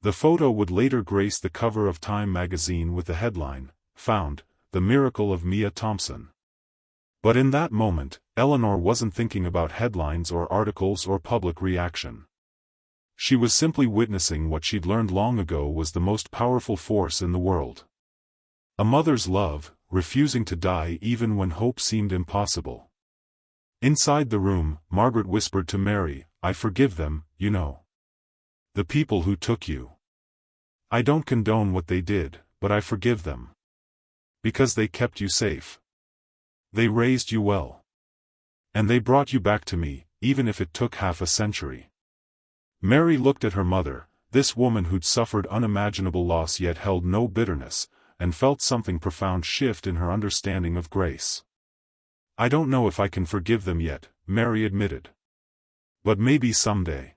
The photo would later grace the cover of Time magazine with the headline, "Found, the Miracle of Mia Thompson." But in that moment, Eleanor wasn't thinking about headlines or articles or public reaction. She was simply witnessing what she'd learned long ago was the most powerful force in the world. A mother's love, refusing to die even when hope seemed impossible. Inside the room, Margaret whispered to Mary, "I forgive them, you know. The people who took you. I don't condone what they did, but I forgive them. Because they kept you safe. They raised you well. And they brought you back to me, even if it took half a century." Mary looked at her mother, this woman who'd suffered unimaginable loss yet held no bitterness, and felt something profound shift in her understanding of grace. "I don't know if I can forgive them yet," Mary admitted. "But maybe someday."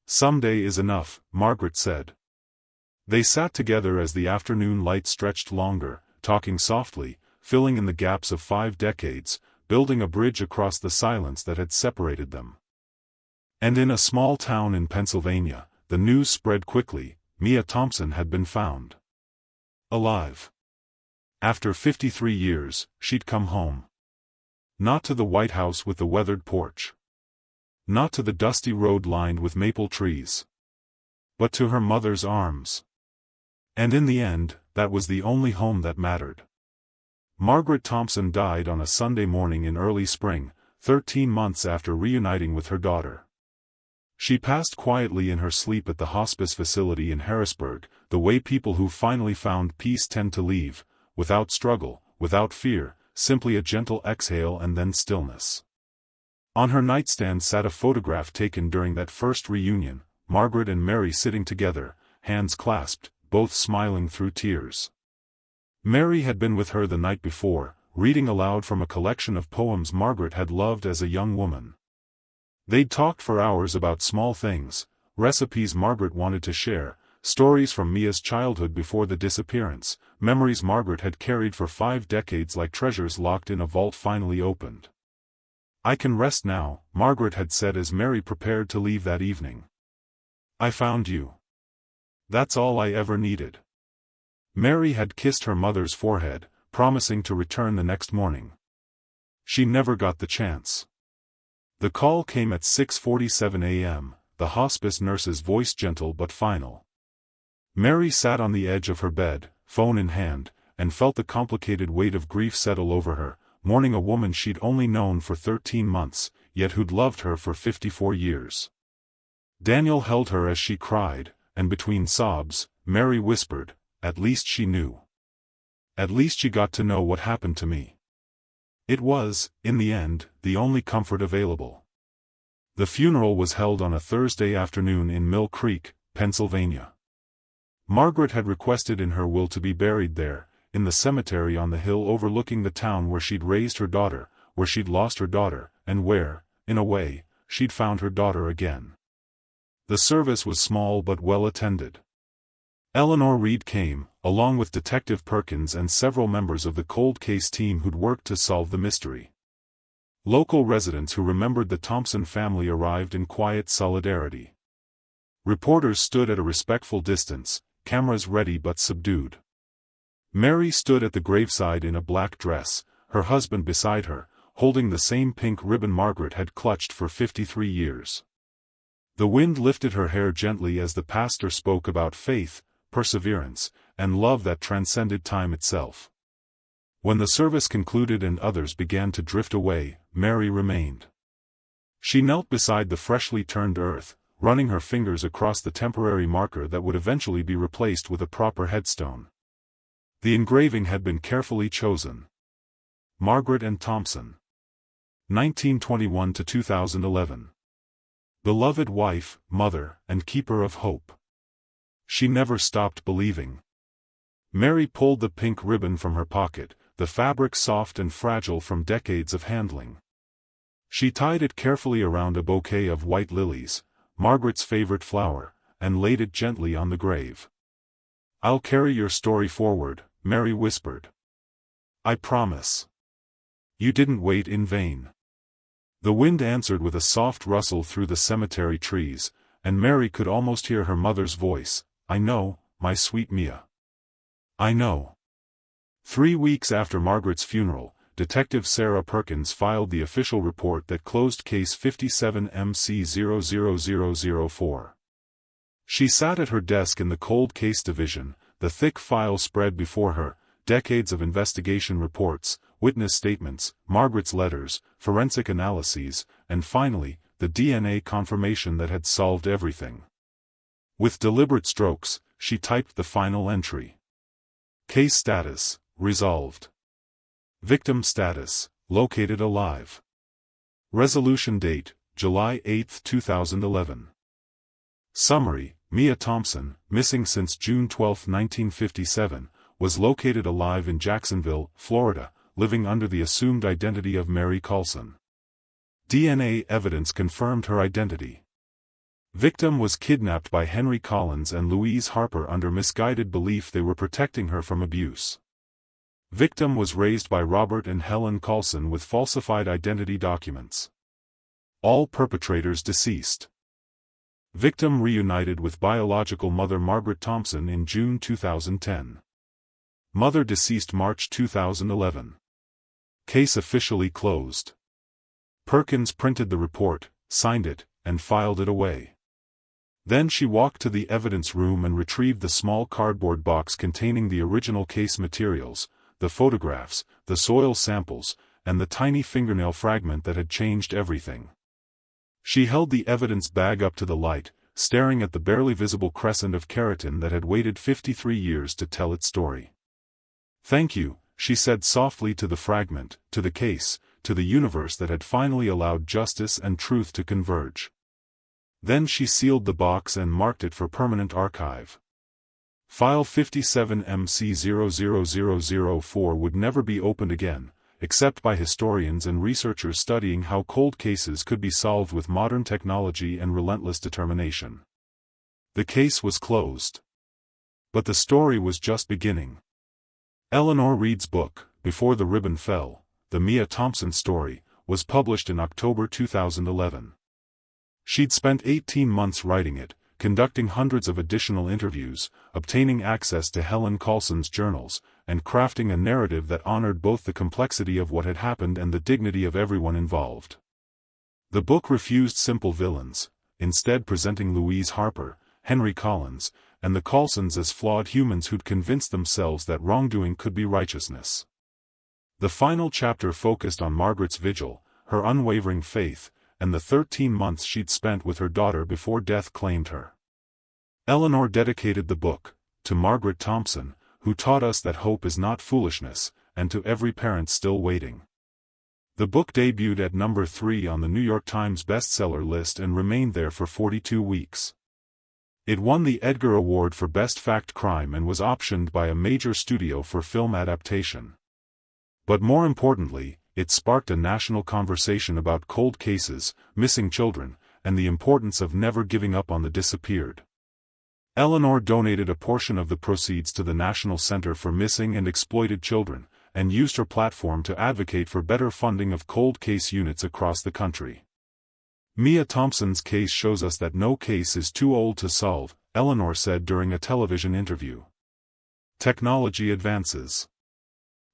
"Someday is enough," Margaret said. They sat together as the afternoon light stretched longer, talking softly, filling in the gaps of 5 decades, building a bridge across the silence that had separated them. And in a small town in Pennsylvania, the news spread quickly: Mia Thompson had been found. Alive. After 53 years, she'd come home. Not to the White House with the weathered porch. Not to the dusty road lined with maple trees. But to her mother's arms. And in the end, that was the only home that mattered. Margaret Thompson died on a Sunday morning in early spring, 13 months after reuniting with her daughter. She passed quietly in her sleep at the hospice facility in Harrisburg, the way people who finally found peace tend to leave, without struggle, without fear, simply a gentle exhale and then stillness. On her nightstand sat a photograph taken during that first reunion, Margaret and Mary sitting together, hands clasped, both smiling through tears. Mary had been with her the night before, reading aloud from a collection of poems Margaret had loved as a young woman. They'd talked for hours about small things, recipes Margaret wanted to share, stories from Mia's childhood before the disappearance, memories Margaret had carried for 5 decades like treasures locked in a vault finally opened. "I can rest now," Margaret had said as Mary prepared to leave that evening. "I found you. That's all I ever needed." Mary had kissed her mother's forehead, promising to return the next morning. She never got the chance. The call came at 6:47 a.m., the hospice nurse's voice gentle but final. Mary sat on the edge of her bed, phone in hand, and felt the complicated weight of grief settle over her, mourning a woman she'd only known for 13 months, yet who'd loved her for 54 years. Daniel held her as she cried, and between sobs, Mary whispered, "At least she knew. At least she got to know what happened to me." It was, in the end, the only comfort available. The funeral was held on a Thursday afternoon in Mill Creek, Pennsylvania. Margaret had requested in her will to be buried there, in the cemetery on the hill overlooking the town where she'd raised her daughter, where she'd lost her daughter, and where, in a way, she'd found her daughter again. The service was small but well attended. Eleanor Reed came, along with Detective Perkins and several members of the cold case team who'd worked to solve the mystery. Local residents who remembered the Thompson family arrived in quiet solidarity. Reporters stood at a respectful distance, cameras ready but subdued. Mary stood at the graveside in a black dress, her husband beside her, holding the same pink ribbon Margaret had clutched for 53 years. The wind lifted her hair gently as the pastor spoke about faith, perseverance, and love that transcended time itself. When the service concluded and others began to drift away, Mary remained. She knelt beside the freshly turned earth, running her fingers across the temporary marker that would eventually be replaced with a proper headstone. The engraving had been carefully chosen. Margaret and Thompson. 1921 to 2011. Beloved wife, mother, and keeper of hope. She never stopped believing. Mary pulled the pink ribbon from her pocket, the fabric soft and fragile from decades of handling. She tied it carefully around a bouquet of white lilies, Margaret's favorite flower, and laid it gently on the grave. "I'll carry your story forward," Mary whispered. "I promise. You didn't wait in vain." The wind answered with a soft rustle through the cemetery trees, and Mary could almost hear her mother's voice, "I know, my sweet Mia. I know." 3 weeks after Margaret's funeral, Detective Sarah Perkins filed the official report that closed case 57MC00004. She sat at her desk in the cold case division, the thick file spread before her, decades of investigation reports, witness statements, Margaret's letters, forensic analyses, and finally, the DNA confirmation that had solved everything. With deliberate strokes, she typed the final entry. Case status, resolved. Victim status, located alive. Resolution date, July 8, 2011. Summary: Mia Thompson, missing since June 12, 1957, was located alive in Jacksonville, Florida, living under the assumed identity of Mary Coulson. DNA evidence confirmed her identity. Victim was kidnapped by Henry Collins and Louise Harper under misguided belief they were protecting her from abuse. Victim was raised by Robert and Helen Coulson with falsified identity documents. All perpetrators deceased. Victim reunited with biological mother Margaret Thompson in June 2010. Mother deceased March 2011. Case officially closed. Perkins printed the report, signed it, and filed it away. Then she walked to the evidence room and retrieved the small cardboard box containing the original case materials, the photographs, the soil samples, and the tiny fingernail fragment that had changed everything. She held the evidence bag up to the light, staring at the barely visible crescent of keratin that had waited 53 years to tell its story. "Thank you," she said softly to the fragment, to the case, to the universe that had finally allowed justice and truth to converge. Then she sealed the box and marked it for permanent archive. File 57MC00004 would never be opened again, except by historians and researchers studying how cold cases could be solved with modern technology and relentless determination. The case was closed. But the story was just beginning. Eleanor Reed's book, Before the Ribbon Fell, The Mia Thompson Story, was published in October 2011. She'd spent 18 months writing it, conducting hundreds of additional interviews, obtaining access to Helen Coulson's journals, and crafting a narrative that honored both the complexity of what had happened and the dignity of everyone involved. The book refused simple villains, instead presenting Louise Harper, Henry Collins, and the Coulsons as flawed humans who'd convinced themselves that wrongdoing could be righteousness. The final chapter focused on Margaret's vigil, her unwavering faith, and the 13 months she'd spent with her daughter before death claimed her. Eleanor dedicated the book to Margaret Thompson, who taught us that hope is not foolishness, and to every parent still waiting. The book debuted at number 3 on the New York Times bestseller list and remained there for 42 weeks. It won the Edgar Award for Best Fact Crime and was optioned by a major studio for film adaptation. But more importantly, it sparked a national conversation about cold cases, missing children, and the importance of never giving up on the disappeared. Eleanor donated a portion of the proceeds to the National Center for Missing and Exploited Children, and used her platform to advocate for better funding of cold case units across the country. Mia Thompson's case shows us that no case is too old to solve, Eleanor said during a television interview. Technology advances.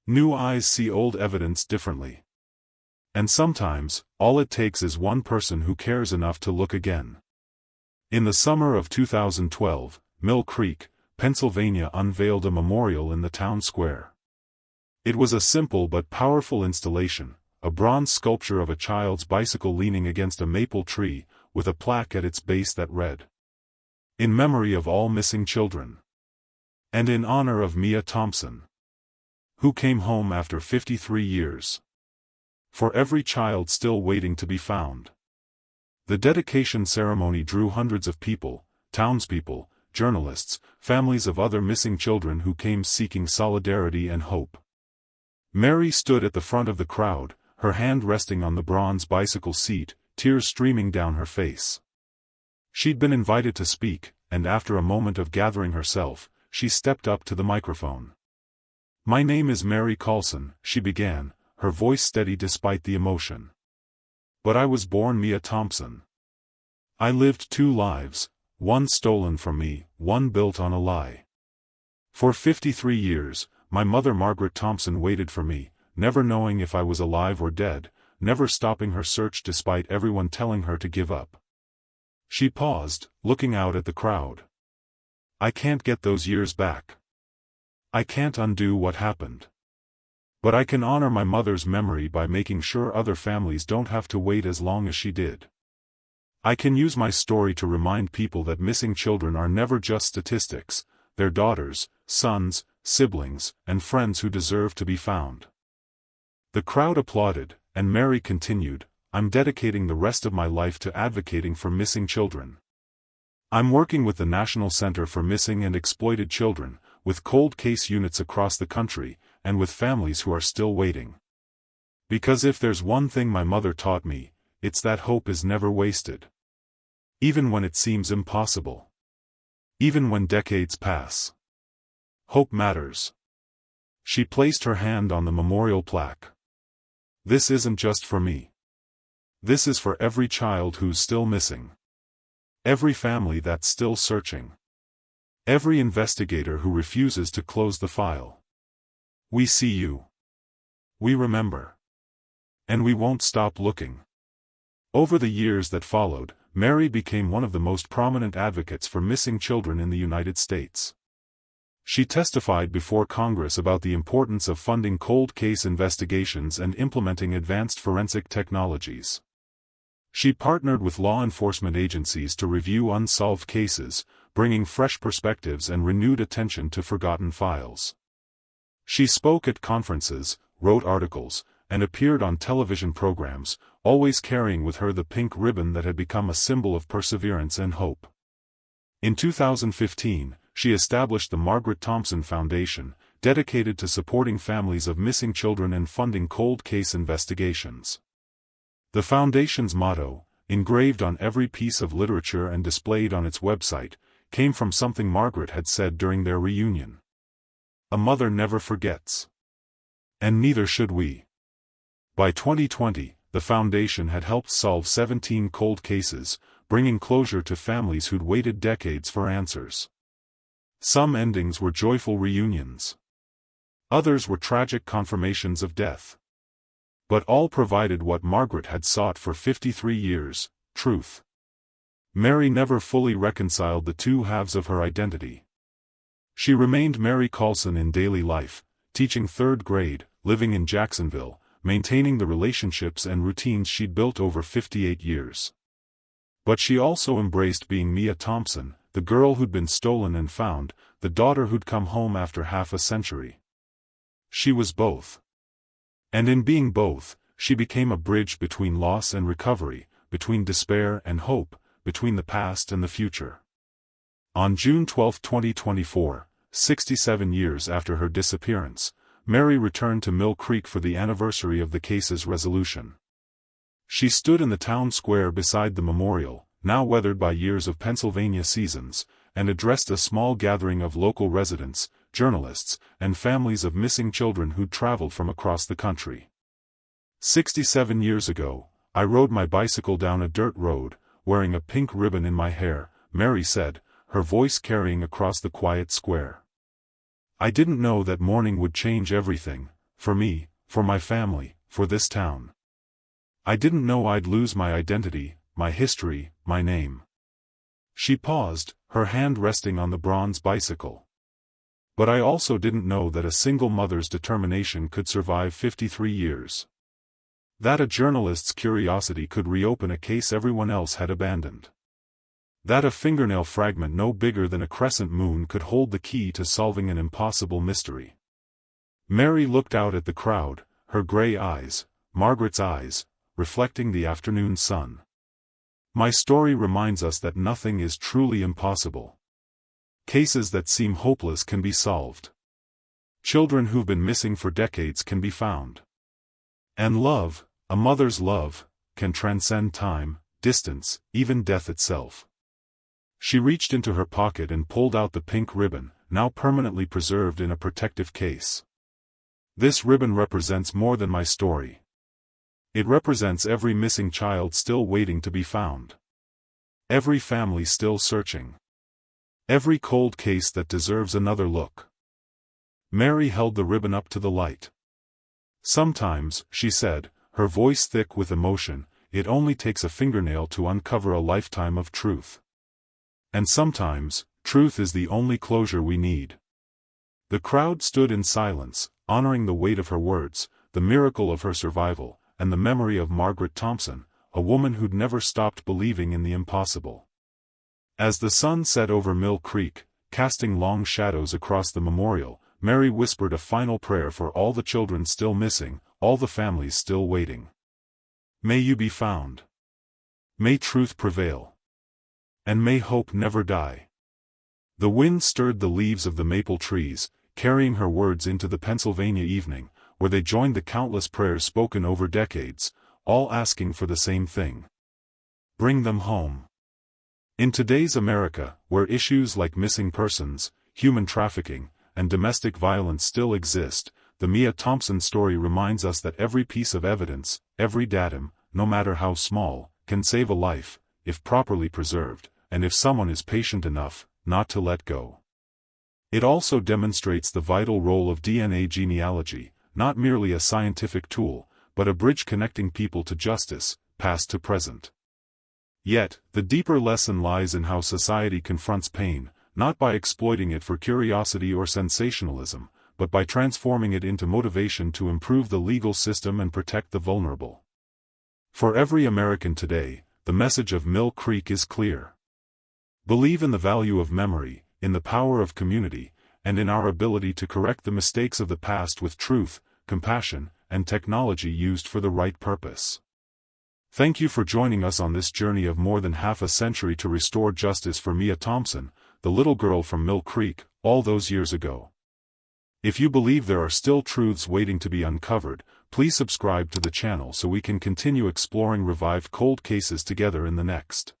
New eyes see old evidence differently. And sometimes, all it takes is one person who cares enough to look again. In the summer of 2012, Mill Creek, Pennsylvania unveiled a memorial in the town square. It was a simple but powerful installation, a bronze sculpture of a child's bicycle leaning against a maple tree, with a plaque at its base that read, "In memory of all missing children. And in honor of Mia Thompson, who came home after 53 years. For every child still waiting to be found." The dedication ceremony drew hundreds of people, townspeople, journalists, families of other missing children who came seeking solidarity and hope. Mary stood at the front of the crowd, her hand resting on the bronze bicycle seat, tears streaming down her face. She'd been invited to speak, and after a moment of gathering herself, she stepped up to the microphone. "My name is Mary Coulson," she began, her voice steady despite the emotion. "But I was born Mia Thompson. I lived 2 lives, one stolen from me, one built on a lie. For 53 years, my mother Margaret Thompson waited for me, never knowing if I was alive or dead, never stopping her search despite everyone telling her to give up." She paused, looking out at the crowd. "I can't get those years back. I can't undo what happened. But I can honor my mother's memory by making sure other families don't have to wait as long as she did. I can use my story to remind people that missing children are never just statistics, they're daughters, sons, siblings, and friends who deserve to be found. The crowd applauded, and Mary continued, I'm dedicating the rest of my life to advocating for missing children. I'm working with the National Center for Missing and Exploited Children, with cold case units across the country, and with families who are still waiting. Because if there's one thing my mother taught me, it's that hope is never wasted. Even when it seems impossible. Even when decades pass. Hope matters. She placed her hand on the memorial plaque. This isn't just for me. This is for every child who's still missing. Every family that's still searching. Every investigator who refuses to close the file. We see you. We remember. And we won't stop looking. Over the years that followed, Mary became one of the most prominent advocates for missing children in the United States. She testified before Congress about the importance of funding cold case investigations and implementing advanced forensic technologies. She partnered with law enforcement agencies to review unsolved cases, bringing fresh perspectives and renewed attention to forgotten files. She spoke at conferences, wrote articles, and appeared on television programs, always carrying with her the pink ribbon that had become a symbol of perseverance and hope. In 2015, she established the Margaret Thompson Foundation, dedicated to supporting families of missing children and funding cold case investigations. The foundation's motto, engraved on every piece of literature and displayed on its website, came from something Margaret had said during their reunion. A mother never forgets. And neither should we. By 2020, the foundation had helped solve 17 cold cases, bringing closure to families who'd waited decades for answers. Some endings were joyful reunions. Others were tragic confirmations of death. But all provided what Margaret had sought for 53 years, truth. Mary never fully reconciled the two halves of her identity. She remained Mary Carlson in daily life, teaching third grade, living in Jacksonville, maintaining the relationships and routines she'd built over 58 years. But she also embraced being Mia Thompson, the girl who'd been stolen and found, the daughter who'd come home after half a century. She was both. And in being both, she became a bridge between loss and recovery, between despair and hope, between the past and the future. On June 12, 2024, 67 years after her disappearance, Mary returned to Mill Creek for the anniversary of the case's resolution. She stood in the town square beside the memorial, now weathered by years of Pennsylvania seasons, and addressed a small gathering of local residents, journalists, and families of missing children who'd traveled from across the country. 67 years ago, I rode my bicycle down a dirt road, wearing a pink ribbon in my hair, Mary said, her voice carrying across the quiet square. I didn't know that morning would change everything, for me, for my family, for this town. I didn't know I'd lose my identity, my history, my name. She paused, her hand resting on the bronze bicycle. But I also didn't know that a single mother's determination could survive 53 years. That a journalist's curiosity could reopen a case everyone else had abandoned. That a fingernail fragment no bigger than a crescent moon could hold the key to solving an impossible mystery. Mary looked out at the crowd, her gray eyes, Margaret's eyes, reflecting the afternoon sun. My story reminds us that nothing is truly impossible. Cases that seem hopeless can be solved. Children who've been missing for decades can be found. And love, a mother's love, can transcend time, distance, even death itself. She reached into her pocket and pulled out the pink ribbon, now permanently preserved in a protective case. This ribbon represents more than my story. It represents every missing child still waiting to be found. Every family still searching. Every cold case that deserves another look. Mary held the ribbon up to the light. Sometimes, she said, her voice thick with emotion, it only takes a fingernail to uncover a lifetime of truth. And sometimes, truth is the only closure we need. The crowd stood in silence, honoring the weight of her words, the miracle of her survival, and the memory of Margaret Thompson, a woman who'd never stopped believing in the impossible. As the sun set over Mill Creek, casting long shadows across the memorial, Mary whispered a final prayer for all the children still missing, all the families still waiting. May you be found. May truth prevail. And may hope never die. The wind stirred the leaves of the maple trees, carrying her words into the Pennsylvania evening, where they joined the countless prayers spoken over decades, all asking for the same thing. Bring them home. In today's America, where issues like missing persons, human trafficking, and domestic violence still exist, the Mia Thompson story reminds us that every piece of evidence, every datum, no matter how small, can save a life, if properly preserved, and if someone is patient enough not to let go. It also demonstrates the vital role of DNA genealogy, not merely a scientific tool, but a bridge connecting people to justice, past to present. Yet, the deeper lesson lies in how society confronts pain, not by exploiting it for curiosity or sensationalism, but by transforming it into motivation to improve the legal system and protect the vulnerable. For every American today, the message of Mill Creek is clear. Believe in the value of memory, in the power of community, and in our ability to correct the mistakes of the past with truth, compassion, and technology used for the right purpose. Thank you for joining us on this journey of more than half a century to restore justice for Mia Thompson, the little girl from Mill Creek, all those years ago. If you believe there are still truths waiting to be uncovered, please subscribe to the channel so we can continue exploring revived cold cases together in the next.